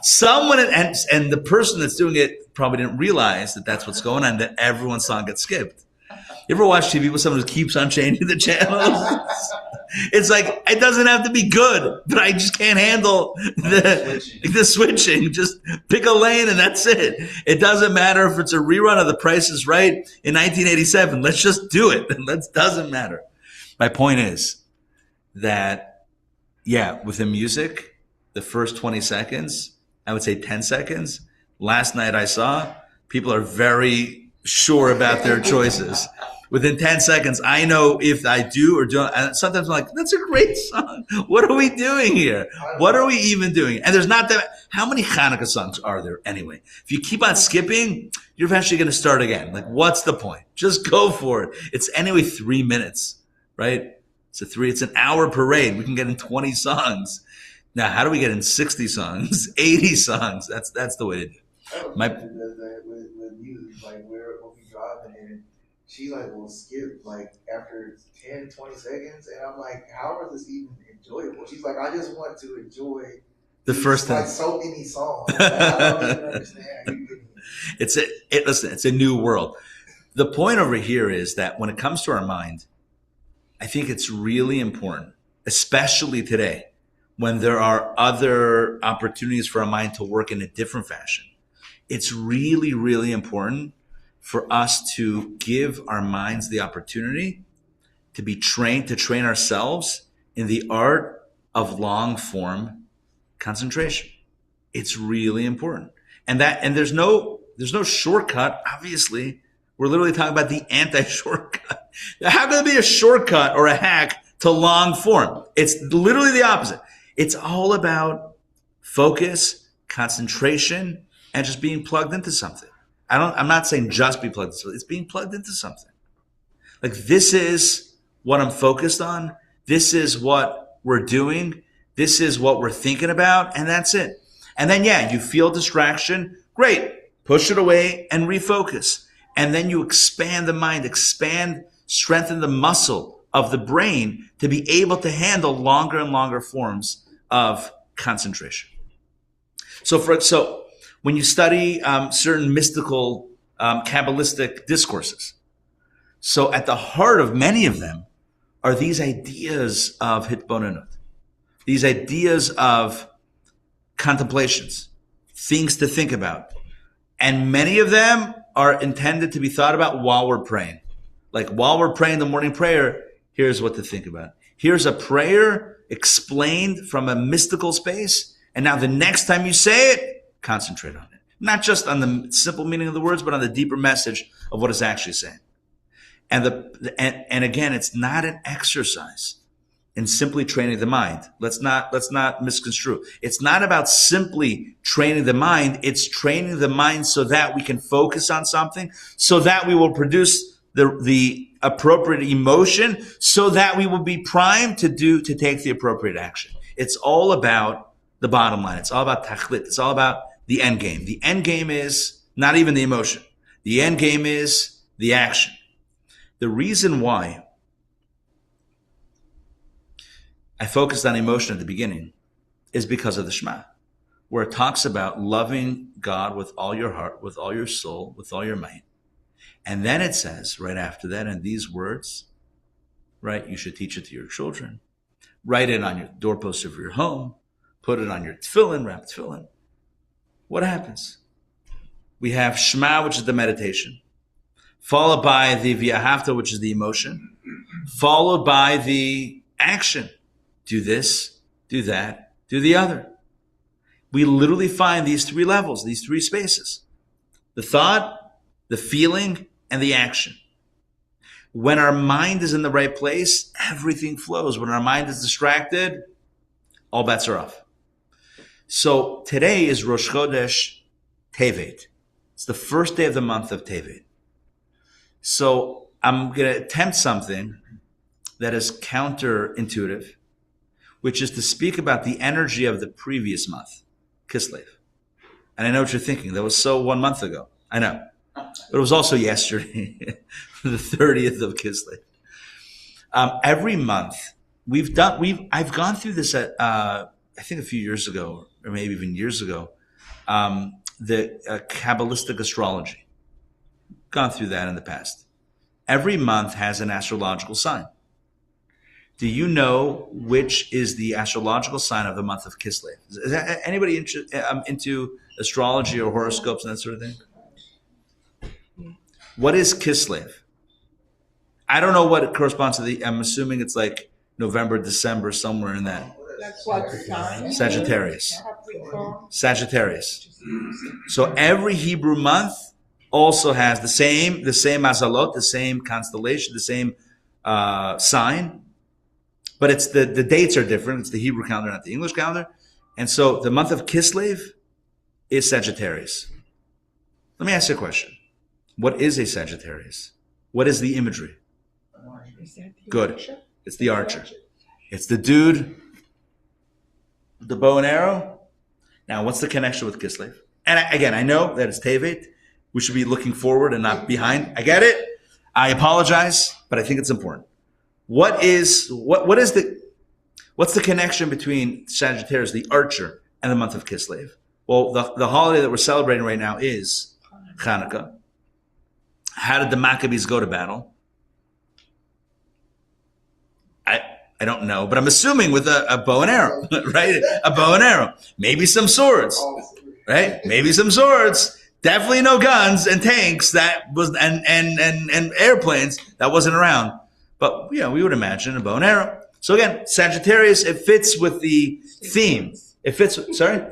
Someone, and the person that's doing it probably didn't realize that that's what's going on, that everyone's song gets skipped. You ever watch TV with someone who keeps on changing the channels? It's like, it doesn't have to be good, but I just can't handle the switching. Just pick a lane and that's it. It doesn't matter if it's a rerun of The Price is Right in 1987. Let's just do it. That doesn't matter. My point is that, with the music, the first 20 seconds, I would say 10 seconds. Last night I saw people are very sure about their choices. Within 10 seconds, I know if I do or don't. And sometimes I'm like, that's a great song. What are we doing here? What are we even doing? And there's not that. How many Hanukkah songs are there anyway? If you keep on skipping, you're eventually going to start again. Like, what's the point? Just go for it. It's anyway 3 minutes, right? It's an hour parade. We can get in 20 songs. Now, how do we get in 60 songs, 80 songs? That's the way to do it. With music, like we'll be driving and she will skip after 10, 20 seconds, and I'm like, how is this even enjoyable? She's like, I just want to enjoy the first time. So many songs. I don't even understand. Listen, it's a new world. The point over here is that when it comes to our mind, I think it's really important, especially today, when there are other opportunities for our mind to work in a different fashion. It's really, really important for us to give our minds the opportunity to be trained, to train ourselves in the art of long form concentration. It's really important. And there's no shortcut. Obviously, we're literally talking about the anti-shortcut. How can there be a shortcut or a hack to long form? It's literally the opposite. It's all about focus, concentration, and just being plugged into something. I'm not saying just be plugged into something. It's being plugged into something. Like, this is what I'm focused on. This is what we're doing. This is what we're thinking about. And that's it. And then, you feel distraction. Great. Push it away and refocus. And then you expand the mind, strengthen the muscle of the brain to be able to handle longer and longer forms of concentration. So when you study certain mystical Kabbalistic discourses, so at the heart of many of them are these ideas of hitbonenut, these ideas of contemplations, things to think about, And many of them are intended to be thought about while we're praying. Like while we're praying the morning prayer, here's what to think about. Here's a prayer explained from a mystical space. And now the next time you say it, concentrate on it. Not just on the simple meaning of the words, but on the deeper message of what it's actually saying. And again, it's not an exercise in simply training the mind. Let's not misconstrue. It's not about simply training the mind. It's training the mind so that we can focus on something, so that we will produce the appropriate emotion, so that we will be primed to take the appropriate action. It's all about the bottom line. It's all about tachlit. It's all about the end game. The end game is not even the emotion. The end game is the action. The reason why I focused on emotion at the beginning is because of the Shema, where it talks about loving God with all your heart, with all your soul, with all your might. And then it says right after that, in these words, right, you should teach it to your children. Write it on your doorpost of your home. Put it on your tefillin, wrap tefillin. What happens? We have Shema, which is the meditation, followed by the V'ahavta, which is the emotion, followed by the action. Do this, do that, do the other. We literally find these three levels, these three spaces. The thought, the feeling, and the action. When our mind is in the right place, everything flows. When our mind is distracted, all bets are off. So today is Rosh Chodesh Tevet. It's the first day of the month of Tevet. So I'm going to attempt something that is counterintuitive, which is to speak about the energy of the previous month, Kislev. And I know what you're thinking. That was so 1 month ago. I know. But it was also yesterday, the 30th of Kislev. Every month, I've gone through this at, I think a few years ago, or maybe even years ago, the Kabbalistic astrology. Gone through that in the past. Every month has an astrological sign. Do you know which is the astrological sign of the month of Kislev? Is anybody into astrology or horoscopes and that sort of thing? What is Kislev? I don't know what it corresponds to. I'm assuming it's like November, December, somewhere in that. That's what sign? Sagittarius. Capricorn. Sagittarius. So every Hebrew month also has the same mazalot, the same constellation, the same sign, but it's the dates are different. It's the Hebrew calendar, not the English calendar. And so the month of Kislev is Sagittarius. Let me ask you a question. What is a Sagittarius? What is the imagery? Is that the Good. archer? It's the archer. It's the dude with the bow and arrow. Now, what's the connection with Kislev? And again, I know that it's Tevet. We should be looking forward and not behind. I get it. I apologize, but I think it's important. What's the connection between Sagittarius, the archer, and the month of Kislev? Well, the holiday that we're celebrating right now is Hanukkah. How did the Maccabees go to battle? I don't know, but I'm assuming with a bow and arrow, right? A bow and arrow. Maybe some swords, right? Maybe some swords. Definitely no guns and tanks and airplanes. That wasn't around. But yeah, we would imagine a bow and arrow. So again, Sagittarius, it fits with the theme. It fits, sorry?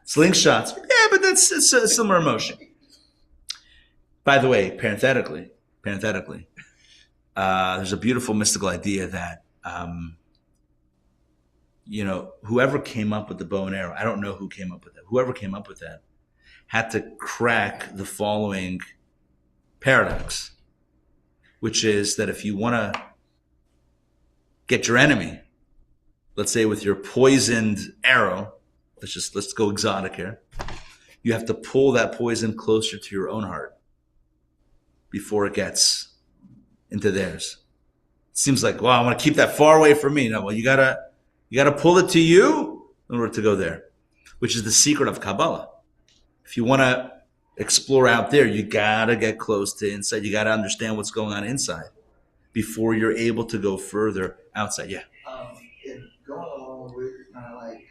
Slingshots. Yeah, but it's a similar emotion. By the way, parenthetically, there's a beautiful mystical idea that, whoever came up with the bow and arrow, I don't know who came up with that. Whoever came up with that had to crack the following paradox, which is that if you want to get your enemy, let's say with your poisoned arrow, let's go exotic here, you have to pull that poison closer to your own heart before it gets into theirs. It seems like, I want to keep that far away from me. No, well, you gotta pull it to you in order to go there, which is the secret of Kabbalah. If you want to explore out there, you gotta get close to inside. You gotta understand what's going on inside before you're able to go further outside. Yeah. And going along with kind of like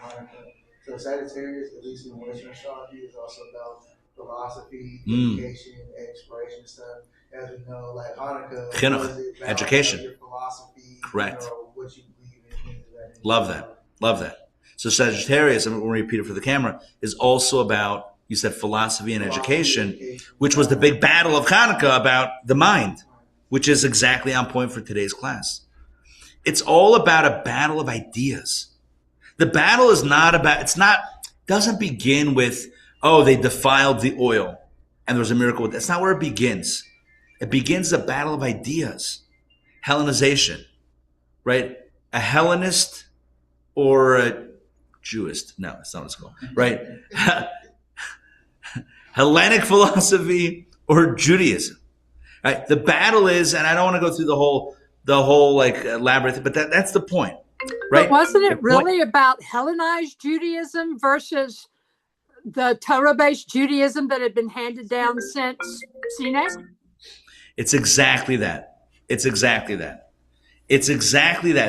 Hanukkah, so Sagittarius, at least in Western astrology, is also about the philosophy, education, exploration stuff. As we know, like Hanukkah, Chinuch, education, your philosophy, correct. What you believe in, things of that nature. Love that. So Sagittarius, I'm going to repeat it for the camera, is also about, you said philosophy and education, which was the big battle of Hanukkah about the mind, which is exactly on point for today's class. It's all about a battle of ideas. The battle is not about, doesn't begin with, they defiled the oil and there was a miracle. That's not where it begins. It begins a battle of ideas. Hellenization, right? A Hellenist or a Jewist. No, that's not what it's called, right? Hellenic philosophy or Judaism, right? The battle is, and I don't want to go through the whole like labyrinth, but that's the point, right? But wasn't it really about Hellenized Judaism versus the Torah-based Judaism that had been handed down since Sinai? It's exactly that. It's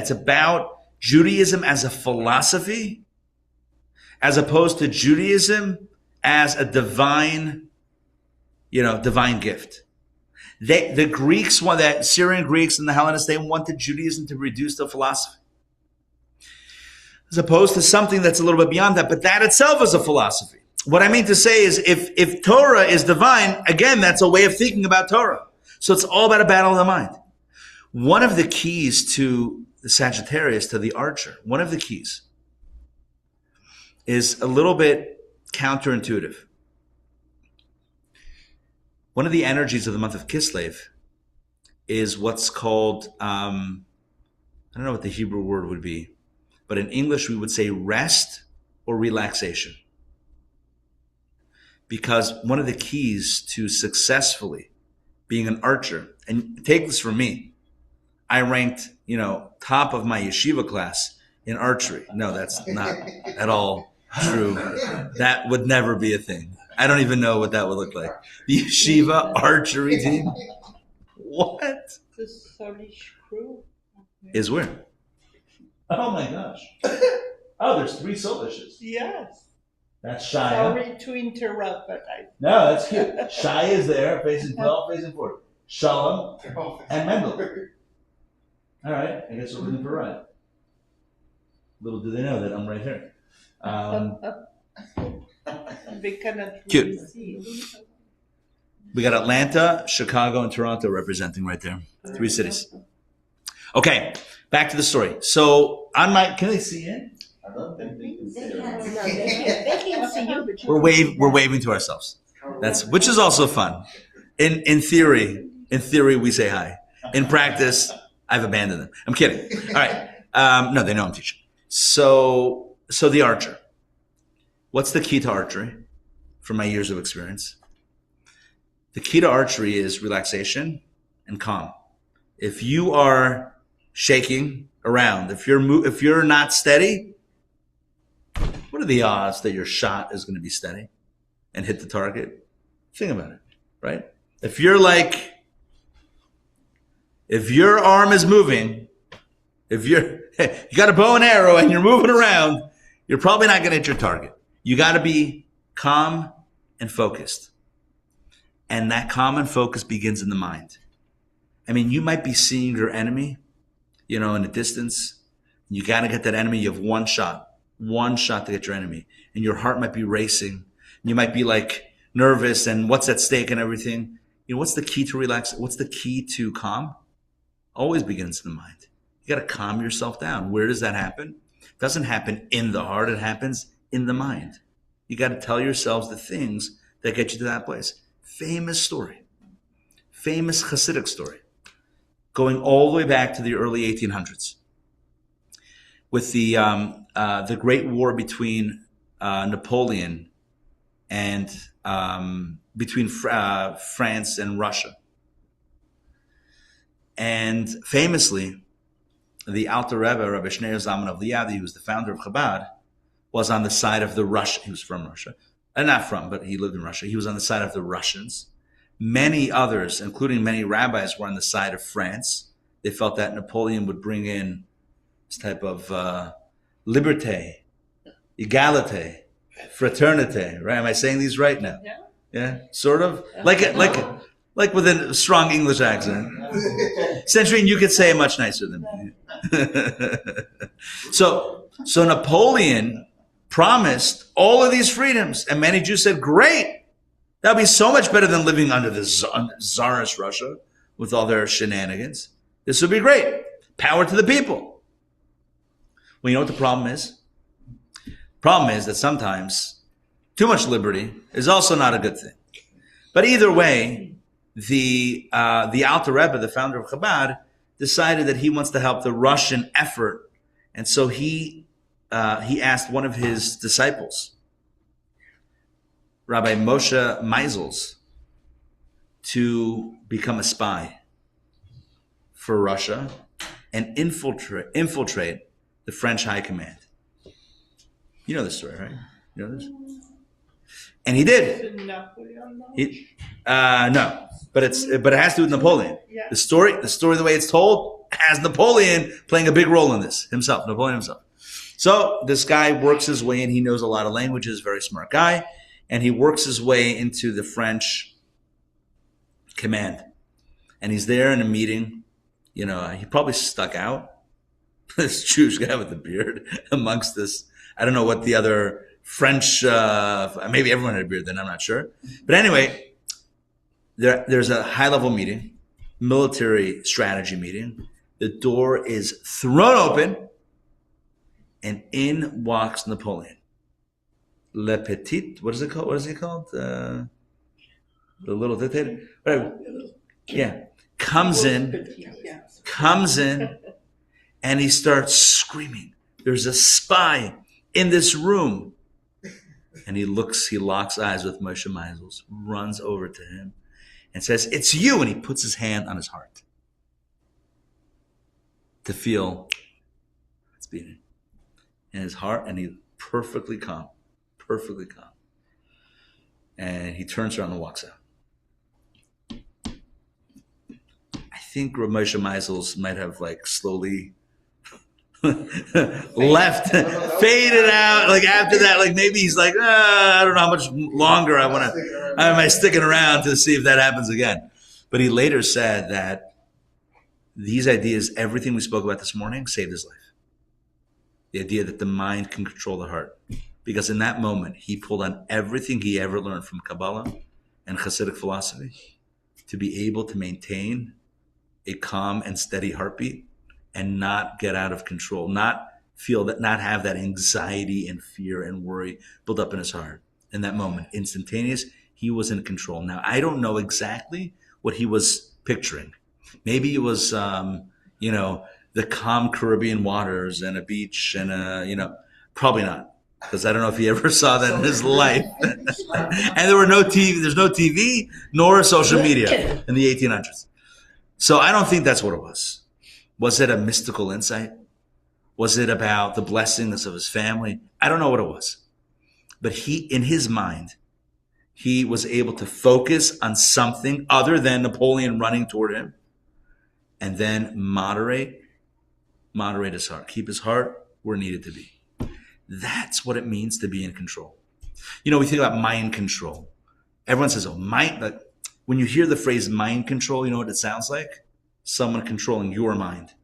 about Judaism as a philosophy, as opposed to Judaism as a divine gift. The Greeks, the Syrian Greeks and the Hellenists, they wanted Judaism to reduce to philosophy, as opposed to something that's a little bit beyond that. But that itself is a philosophy. What I mean to say is, if Torah is divine, again, that's a way of thinking about Torah. So it's all about a battle of the mind. One of the keys to the Sagittarius, to the Archer, one of the keys is a little bit counterintuitive. One of the energies of the month of Kislev is what's called, I don't know what the Hebrew word would be, but in English we would say rest or relaxation. Because one of the keys to successfully being an archer, and take this from me, I ranked, top of my yeshiva class in archery. No, that's not at all true. That would never be a thing. I don't even know what that would look like. The yeshiva archery team? What? The Sollish crew is where? Oh my gosh. Oh, there's 3 Sollishes. Yes. That's Shia. Sorry to interrupt, but No, that's cute. Shia is there, facing 12, facing 4. Shalom and Mendel. All right, I guess we're looking for a ride. Little do they know that I'm right here. they cannot really Cute. see. We got Atlanta, Chicago, and Toronto representing right there. 3 cities. Okay, back to the story. So on my, can they see it? I don't think they can see They it. can't see They can't see you, but you We're waving to ourselves. Which is also fun. In theory, we say hi. In practice, I've abandoned them. I'm kidding. All right. No, they know I'm teaching. So the archer. What's the key to archery from my years of experience? The key to archery is relaxation and calm. If you are shaking around, if you're not steady, what are the odds that your shot is going to be steady and hit the target? Think about it, right? If your arm is moving, if you got a bow and arrow and you're moving around, you're probably not going to hit your target. You got to be calm and focused. And that calm and focus begins in the mind. I mean, you might be seeing your enemy, in the distance. You got to get that enemy. You have one shot to get your enemy. And your heart might be racing. You might be like nervous and what's at stake and everything. What's the key to relax? What's the key to calm? Always begins in the mind. You got to calm yourself down. Where does that happen? It doesn't happen in the heart. It happens in the mind. You got to tell yourselves the things that get you to that place. Famous story. Famous Hasidic story. Going all the way back to the early 1800s. With the Great War between Napoleon and between France and Russia. And famously, the Alter Rebbe, Rabbi Shneur Zalman of Liadi, who was the founder of Chabad, was on the side of the Russian. He was from Russia. Not from, but he lived in Russia. He was on the side of the Russians. Many others, including many rabbis, were on the side of France. They felt that Napoleon would bring in this type of liberté, égalité, fraternité, right? Am I saying these right now? Yeah, sort of. Like with a strong English accent. Centurion, you could say it much nicer than me. So Napoleon promised all of these freedoms, and many Jews said, great. That would be so much better than living under the Tsarist Russia with all their shenanigans. This would be great. Power to the people. Well, you know what the problem is? Problem is that sometimes too much liberty is also not a good thing. But either way, the Alter Rebbe, the founder of Chabad, decided that he wants to help the Russian effort, and so he asked one of his disciples, Rabbi Moshe Meisels, to become a spy for Russia and infiltrate the French high command. You know this story, right? You know this? And he did. No, but it has to do with Napoleon. Yeah. The story, the way it's told, has Napoleon playing a big role in this himself. Napoleon himself. So this guy works his way in. He knows a lot of languages. Very smart guy, and he works his way into the French command. And he's there in a meeting. You know, he probably stuck out. This Jewish guy with the beard amongst this. I don't know what the other French, maybe everyone had a beard then, I'm not sure. But anyway, there's a high-level meeting, military strategy meeting. The door is thrown open, and in walks Napoleon. Le Petit, what is it called? What is he called? The little dictator? Whatever. Yeah. Comes in, and he starts screaming. There's a spy in this room. And he locks eyes with Moshe Meisels, runs over to him and says, it's you. And he puts his hand on his heart to feel it's beating in his heart. And he's perfectly calm. And he turns around and walks out. I think Moshe Meisels might have slowly left, faded out. After that, maybe he's I don't know how much longer am I sticking around to see if that happens again. But he later said that these ideas, everything we spoke about this morning, saved his life. The idea that the mind can control the heart. Because in that moment, he pulled on everything he ever learned from Kabbalah and Hasidic philosophy to be able to maintain a calm and steady heartbeat and not get out of control, not have that anxiety and fear and worry build up in his heart. In that moment, instantaneous, he was in control. Now, I don't know exactly what he was picturing. Maybe it was, the calm Caribbean waters and a beach and probably not. Because I don't know if he ever saw that in his life. And there's no TV nor social media in the 1800s. So I don't think that's what it was. Was it a mystical insight? Was it about the blessings of his family? I don't know what it was. But in his mind, he was able to focus on something other than Napoleon running toward him and then moderate his heart. Keep his heart where it needed to be. That's what it means to be in control. We think about mind control. Everyone says, mind, but when you hear the phrase mind control, you know what it sounds like? Someone controlling your mind,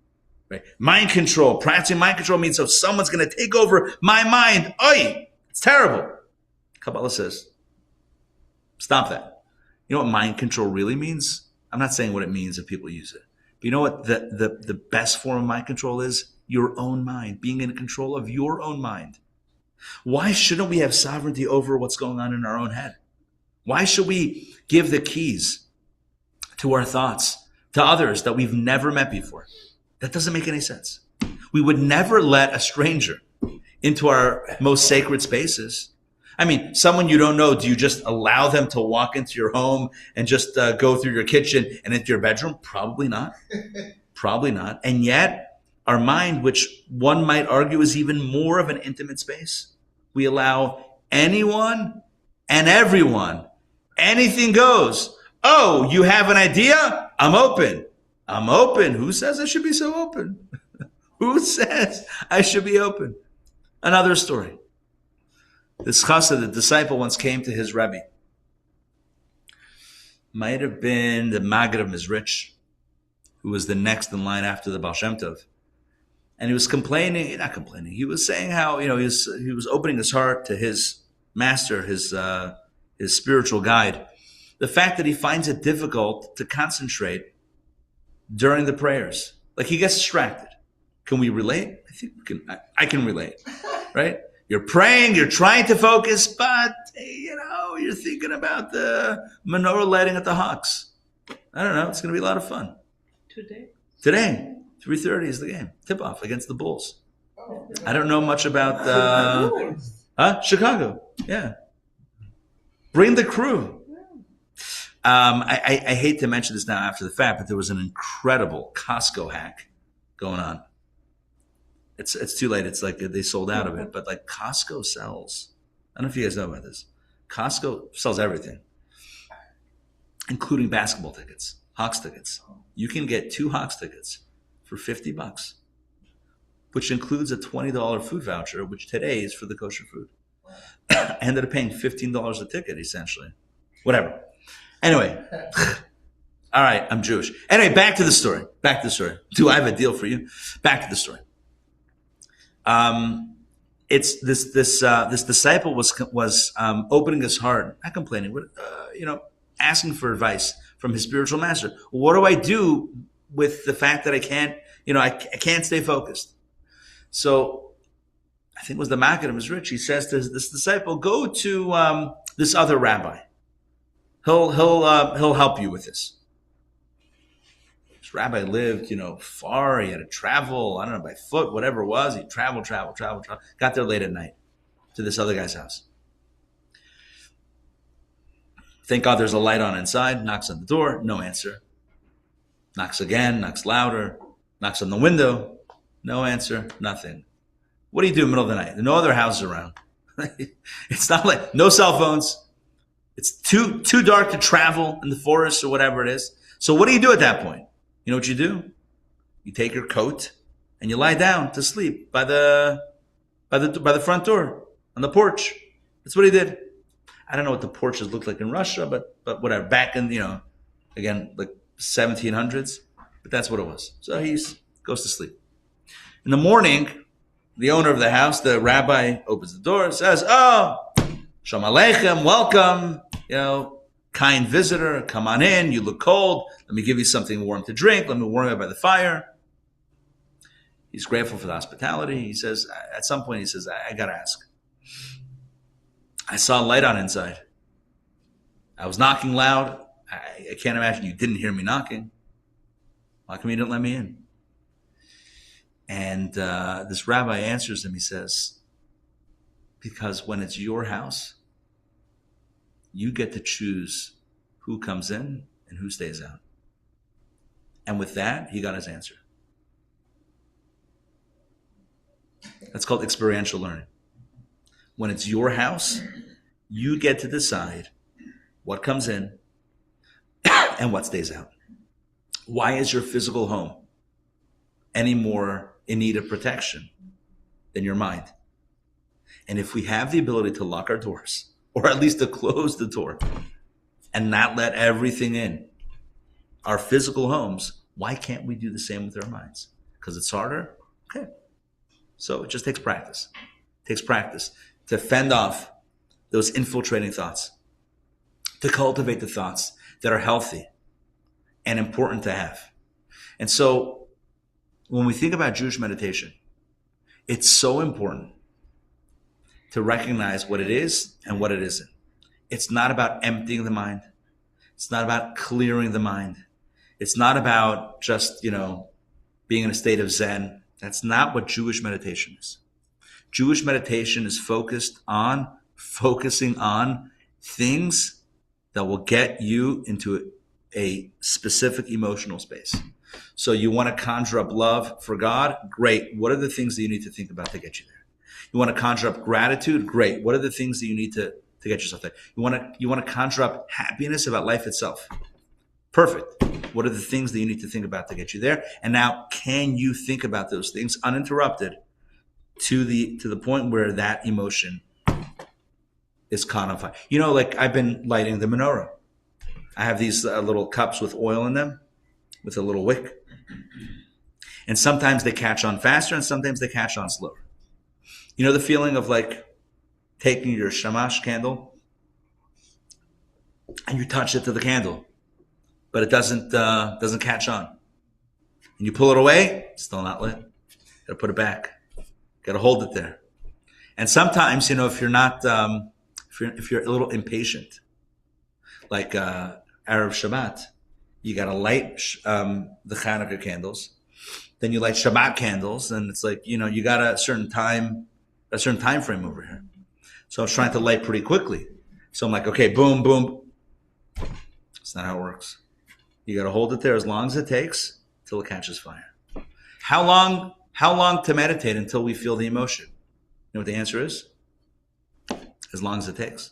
right? Mind control, practicing mind control means someone's going to take over my mind. Oy, it's terrible. Kabbalah says, stop that. You know what mind control really means? I'm not saying what it means if people use it. But you know what the best form of mind control is? Your own mind, being in control of your own mind. Why shouldn't we have sovereignty over what's going on in our own head? Why should we give the keys to our thoughts to others that we've never met before? That doesn't make any sense. We would never let a stranger into our most sacred spaces. I mean, someone you don't know, do you just allow them to walk into your home and just go through your kitchen and into your bedroom? Probably not. Probably not. And yet, our mind, which one might argue is even more of an intimate space, we allow anyone and everyone, anything goes. Oh, you have an idea? I'm open. Who says I should be so open? Who says I should be open? Another story. This chassid, the disciple, once came to his Rebbe might have been the Maggid of Mizrich, who was the next in line after the Baal Shem Tov. And he was not complaining. He was saying how, he was opening his heart to his master, his spiritual guide. The fact that he finds it difficult to concentrate during the prayers. Like he gets distracted. Can we relate? I think we can. I can relate, right? You're praying, you're trying to focus, but, you're thinking about the menorah lighting at the Hawks. I don't know. It's going to be a lot of fun. Today, 3:30 is the game. Tip-off against the Bulls. I don't know much about Chicago. Yeah. Bring the crew. I hate to mention this now after the fact, but there was an incredible Costco hack going on. It's too late. It's like they sold out of it. But like Costco sells. I don't know if you guys know about this. Costco sells everything, including basketball tickets, Hawks tickets. You can get 2 Hawks tickets for $50, which includes a $20 food voucher, which today is for the kosher food. I ended up paying $15 a ticket, essentially. Whatever. Anyway. All right, I'm Jewish. Anyway, back to the story. Do I have a deal for you? Back to the story. It's this disciple was opening his heart, not complaining, but asking for advice from his spiritual master. What do I do with the fact that I can't stay focused? So I think it was the Maggid of Mizrich. He says to this disciple, go to this other rabbi. He'll help you with this. This rabbi lived, far. He had to travel, I don't know, by foot, whatever it was. He traveled. Got there late at night to this other guy's house. Thank God there's a light on inside. Knocks on the door, no answer. Knocks again, knocks louder. Knocks on the window, no answer, nothing. What do you do in the middle of the night? There are no other houses around. It's not like, no cell phones. It's too dark to travel in the forest or whatever it is. So what do you do at that point? You know what you do? You take your coat and you lie down to sleep by the front door on the porch. That's what he did. I don't know what the porches looked like in Russia, but whatever. Back in again like 1700s, but that's what it was. So he goes to sleep. In the morning, the owner of the house, the rabbi, opens the door, says, "Oh, Shalom Aleichem, welcome. Kind visitor, come on in. You look cold. Let me give you something warm to drink. Let me warm you by the fire." He's grateful for the hospitality. He says, at some point, I got to ask. I saw a light on inside. I was knocking loud. I can't imagine you didn't hear me knocking. Why come you didn't let me in? And this rabbi answers him. He says, because when it's your house, you get to choose who comes in and who stays out. And with that, he got his answer. That's called experiential learning. When it's your house, you get to decide what comes in and what stays out. Why is your physical home any more in need of protection than your mind? And if we have the ability to lock our doors, or at least to close the door and not let everything in our physical homes, why can't we do the same with our minds? Because it's harder? Okay. So it just takes practice. It takes practice to fend off those infiltrating thoughts, to cultivate the thoughts that are healthy and important to have. And so when we think about Jewish meditation, it's so important to recognize what it is and what it isn't. It's not about emptying the mind. It's not about clearing the mind. It's not about just, being in a state of Zen. That's not what Jewish meditation is. Jewish meditation is focusing on things that will get you into a specific emotional space. So you want to conjure up love for God? Great. What are the things that you need to think about to get you there? You want to conjure up gratitude? Great. What are the things that you need to get yourself there? You want to conjure up happiness about life itself? Perfect. What are the things that you need to think about to get you there? And now, can you think about those things uninterrupted to the point where that emotion is caught on fire? Like I've been lighting the menorah. I have these little cups with oil in them, with a little wick. And sometimes they catch on faster and sometimes they catch on slower. You know the feeling of like taking your shamash candle and you touch it to the candle, but it doesn't catch on. And you pull it away, it's still not lit. Gotta put it back. Gotta hold it there. And sometimes, if you're not, if you're a little impatient, like Erev Shabbat, you gotta light the Hanukkah candles. Then you light Shabbat candles, and it's like, you got a certain time frame over here. So I was trying to light pretty quickly. So I'm like, okay, boom, boom. That's not how it works. You got to hold it there as long as it takes till it catches fire. How long to meditate until we feel the emotion? You know what the answer is? As long as it takes,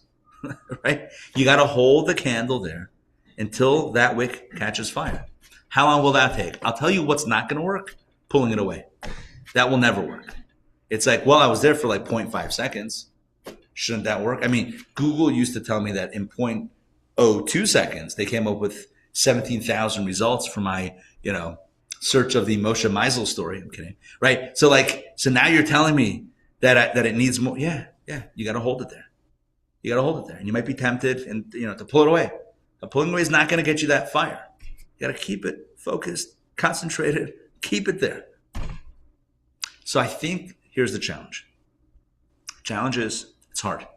right? You got to hold the candle there until that wick catches fire. How long will that take? I'll tell you what's not going to work. Pulling it away. That will never work. It's like, well, I was there for like 0.5 seconds. Shouldn't that work? I mean, Google used to tell me that in 0.02 seconds, they came up with 17,000 results for my, search of the Moshe Meisel story. I'm kidding. Right? So now you're telling me that it needs more. Yeah. You got to hold it there. You got to hold it there. And you might be tempted and, to pull it away. But pulling away is not going to get you that fire. You got to keep it focused, concentrated, keep it there. So I think here's the challenge. Challenge is it's hard.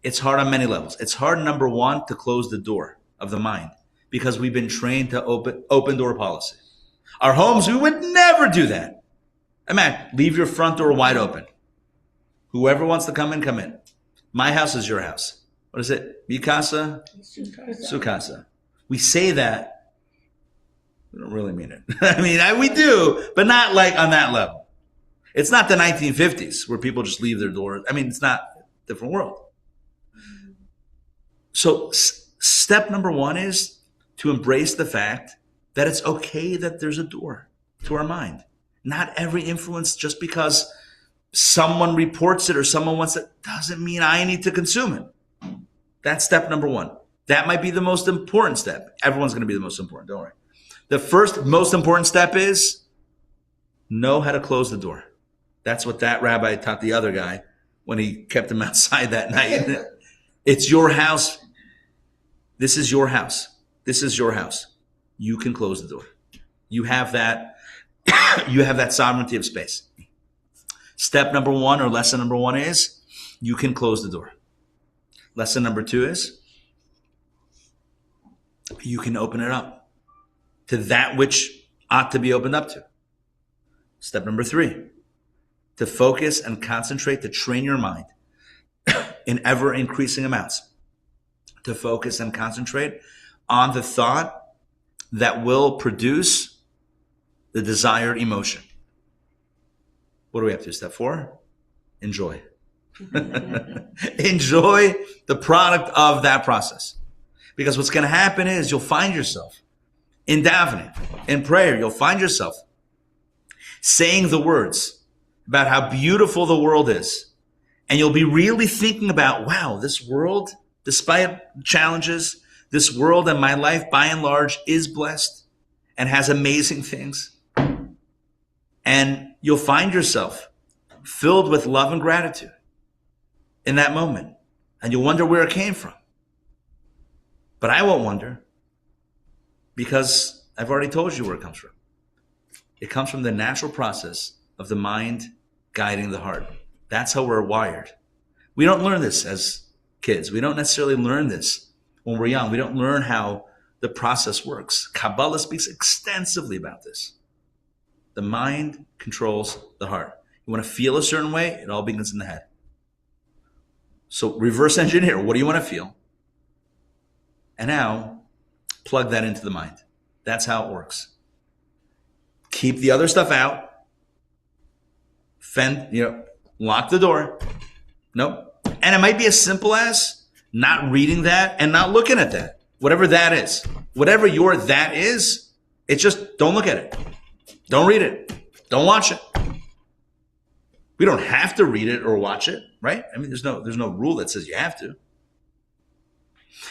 It's hard on many levels. It's hard, number one, to close the door of the mind because we've been trained to open door policy. Our homes, we would never do that. Imagine, leave your front door wide open. Whoever wants to come in, come in. My house is your house. What is it? Mikasa? Sukasa. We say that. We don't really mean it. I mean, we do, but not like on that level. It's not the 1950s where people just leave their doors. I mean, it's not a different world. So step number one is to embrace the fact that it's okay that there's a door to our mind. Not every influence, just because someone reports it or someone wants it, doesn't mean I need to consume it. That's step number one. That might be the most important step. Everyone's going to be the most important, don't worry. The first most important step is know how to close the door. That's what that rabbi taught the other guy when he kept him outside that night. It's your house. This is your house. This is your house. You can close the door. You have that. You have that sovereignty of space. Step number one, or lesson number one, is you can close the door. Lesson number two is you can open it up to that which ought to be opened up to. Step number three, to focus and concentrate, to train your mind in ever increasing amounts, to focus and concentrate on the thought that will produce the desired emotion. What do we have to do? Step four, enjoy. Enjoy the product of that process. Because what's going to happen is you'll find yourself in davening, in prayer, you'll find yourself saying the words about how beautiful the world is. And you'll be really thinking about, wow, this world, despite challenges, this world and my life by and large is blessed and has amazing things. And you'll find yourself filled with love and gratitude in that moment. And you'll wonder where it came from. But I won't wonder, because I've already told you where it comes from. It comes from the natural process of the mind guiding the heart. That's how we're wired. We don't learn this as kids. We don't necessarily learn this when we're young. We don't learn how the process works. Kabbalah speaks extensively about this. The mind controls the heart. You want to feel a certain way, it all begins in the head. So reverse engineer. What do you want to feel? And now plug that into the mind. That's how it works. Keep the other stuff out. Lock the door. Nope. And it might be as simple as not reading that and not looking at that. Whatever that is. Whatever your that is, it's just don't look at it. Don't read it. Don't watch it. We don't have to read it or watch it, right? I mean, there's no rule that says you have to.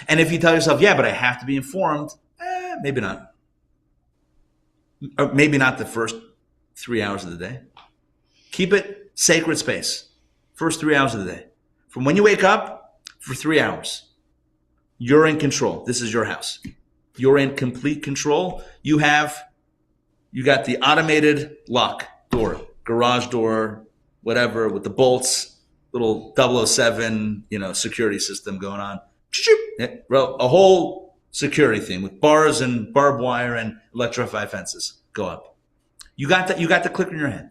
And if you tell yourself, yeah, but I have to be informed, maybe not. Or maybe not the first 3 hours of the day. Keep it sacred space. First 3 hours of the day. From when you wake up for 3 hours, you're in control. This is your house. You're in complete control. You got the automated lock door, garage door, whatever, with the bolts, little 007, security system going on. A whole security thing with bars and barbed wire and electrified fences go up. You got the clicker in your hand.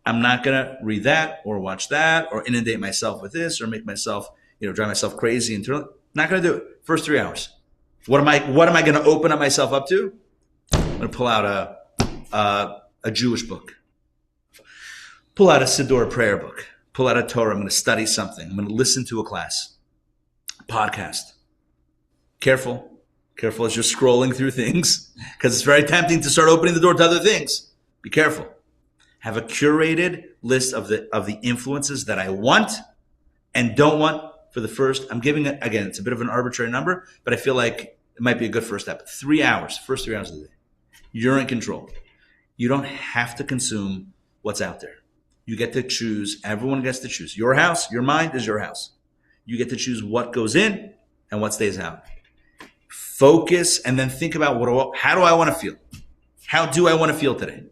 I'm not going to read that or watch that or inundate myself with this or make myself, drive myself crazy internally. Not going to do it. First 3 hours. What am I going to open up myself up to? I'm going to pull out a Jewish book. Pull out a Siddur prayer book. Pull out a Torah. I'm going to study something. I'm going to listen to a class. Podcast. Careful as you're scrolling through things, because it's very tempting to start opening the door to other things. Be careful. Have a curated list of the influences that I want and don't want for the first. I'm giving it, again, it's a bit of an arbitrary number, but I feel like it might be a good first step. 3 hours, first 3 hours of the day. You're in control. You don't have to consume what's out there. You get to choose. Everyone gets to choose. Your house, your mind is your house. You get to choose what goes in and what stays out. Focus and then think about how do I want to feel? How do I want to feel today?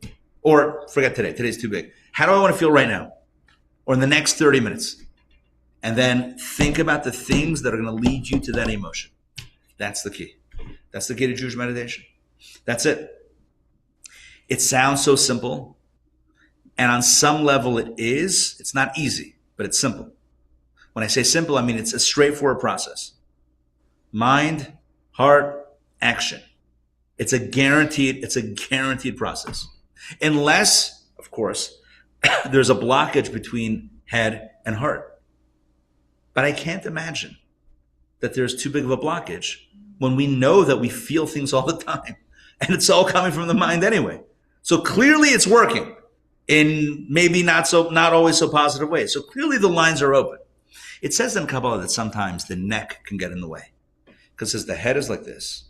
Or forget today. Today's too big. How do I want to feel right now? Or in the next 30 minutes? And then think about the things that are going to lead you to that emotion. That's the key. That's the key to Jewish meditation. That's it. It sounds so simple. And on some level it is. It's not easy, but it's simple. When I say simple, I mean it's a straightforward process. Mind, heart, action. It's a guaranteed process. Unless, of course, there's a blockage between head and heart. But I can't imagine that there's too big of a blockage when we know that we feel things all the time. And it's all coming from the mind anyway. So clearly it's working in maybe not always so positive ways. So clearly the lines are open. It says in Kabbalah that sometimes the neck can get in the way. Because it says the head is like this.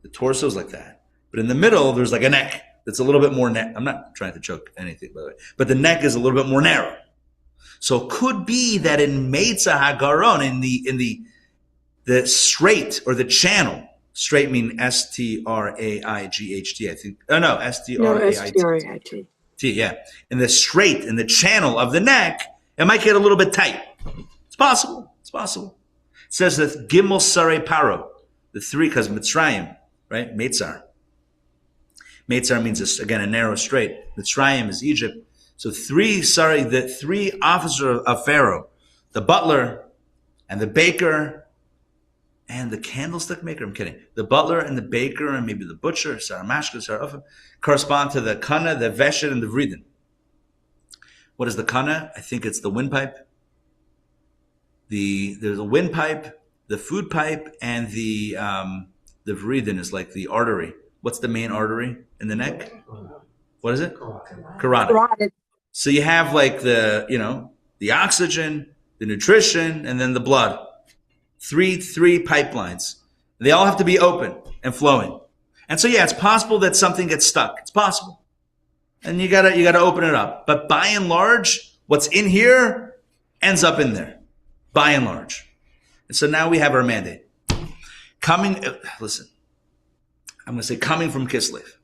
The torso is like that. But in the middle, there's like a neck that's a little bit more I'm not trying to choke anything, by the way. But the neck is a little bit more narrow. So it could be that in Meitzah Hagaron, in the straight or the channel, straight mean S-T-R-A-I-G-H-T, I think. Oh, no, S-T-R-A-I-T. S-T-R-A-I-T. Yeah. In the straight, in the channel of the neck, it might get a little bit tight. It's possible. It says that Gimel Sarei Paro, the three, because Mitzrayim, right? Meitzar. Meitzar means, again, a narrow strait. Mitzrayim is Egypt. So the three officers of Pharaoh, the butler and the baker and the candlestick maker, I'm kidding. The butler and the baker and maybe the butcher, Saramashka, Sarafim, correspond to the kana, the veshet, and the vridin. What is the kana? I think it's the windpipe. There's a windpipe, the food pipe, and the vridin is like the artery. What's the main artery in the neck? What is it? Carotid. So you have like the oxygen, the nutrition, and then the blood. Three pipelines. They all have to be open and flowing. And so, yeah, it's possible that something gets stuck. It's possible. And you gotta open it up. But by and large, what's in here ends up in there. By and large. And so now we have our mandate. Coming from Kislev.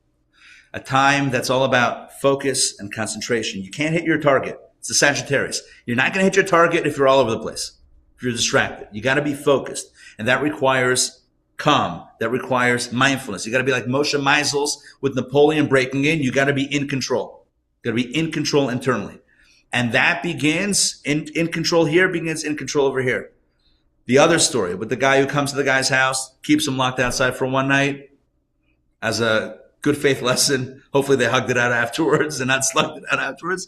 A time that's all about focus and concentration. You can't hit your target. It's the Sagittarius. You're not going to hit your target if you're all over the place, if you're distracted. You got to be focused. And that requires calm. That requires mindfulness. You got to be like Moshe Meisels with Napoleon breaking in. You got to be in control. You got to be in control internally. And that begins in control here, begins in control over here. The other story with the guy who comes to the guy's house, keeps him locked outside for one night as a good faith lesson. Hopefully they hugged it out afterwards and not slugged it out afterwards.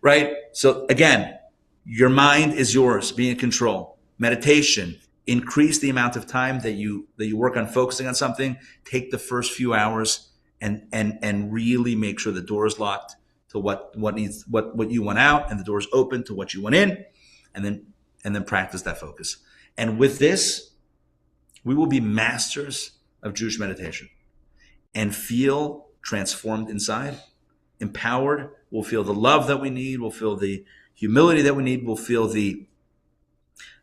Right? So again, your mind is yours. Be in control. Meditation. Increase the amount of time that you work on focusing on something. Take the first few hours and really make sure the door is locked to what you want out and the door is open to what you want in, and then practice that focus. And with this, we will be masters of Jewish meditation and feel transformed inside, empowered. We'll feel the love that we need. We'll feel the humility that we need. We'll feel the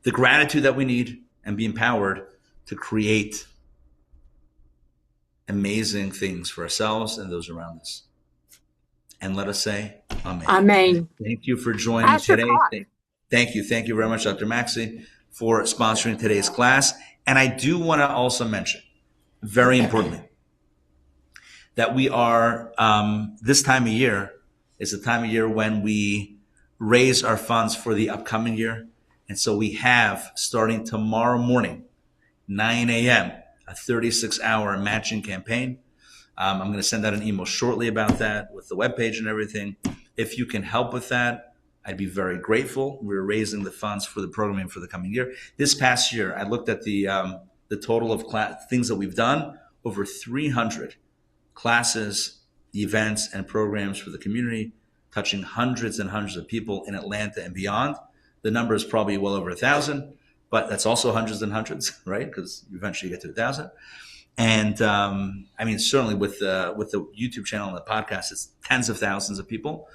gratitude that we need, and be empowered to create amazing things for ourselves and those around us. And let us say amen. Amen. Thank you for joining today. Thank you. Thank you very much, Dr. Maxey, for sponsoring today's class. And I do want to also mention, very importantly, that we are, this time of year is the time of year when we raise our funds for the upcoming year. And so we have, starting tomorrow morning, 9 a.m., a 36-hour matching campaign. I'm going to send out an email shortly about that with the webpage and everything. If you can help with that, I'd be very grateful. We're raising the funds for the programming for the coming year. This past year, I looked at the total of things that we've done, over 300 classes, events, and programs for the community, touching hundreds and hundreds of people in Atlanta and beyond. The number is probably well over 1,000, but that's also hundreds and hundreds, right? Because you eventually get to 1,000. And I mean, certainly with the YouTube channel and the podcast, it's tens of thousands of people.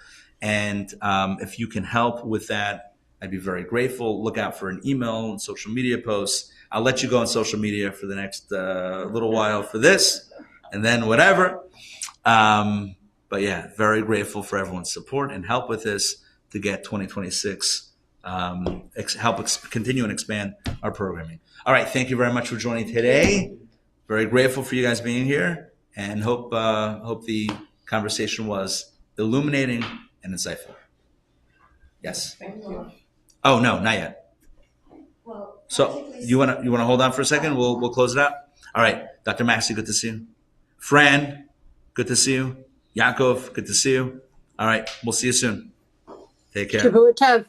And if you can help with that, I'd be very grateful. Look out for an email and social media posts. I'll let you go on social media for the next little while for this, and then whatever. But yeah, very grateful for everyone's support and help with this to get 2026, help continue and expand our programming. All right. Thank you very much for joining today. Very grateful for you guys being here, and hope the conversation was illuminating and insightful. Yes. Thank you. Oh no, not yet. Well, So you wanna hold on for a second? We'll close it out. All right, Dr. Maxey, good to see you. Fran, good to see you. Yaakov, good to see you. All right, we'll see you soon. Take care. Shavua Tov.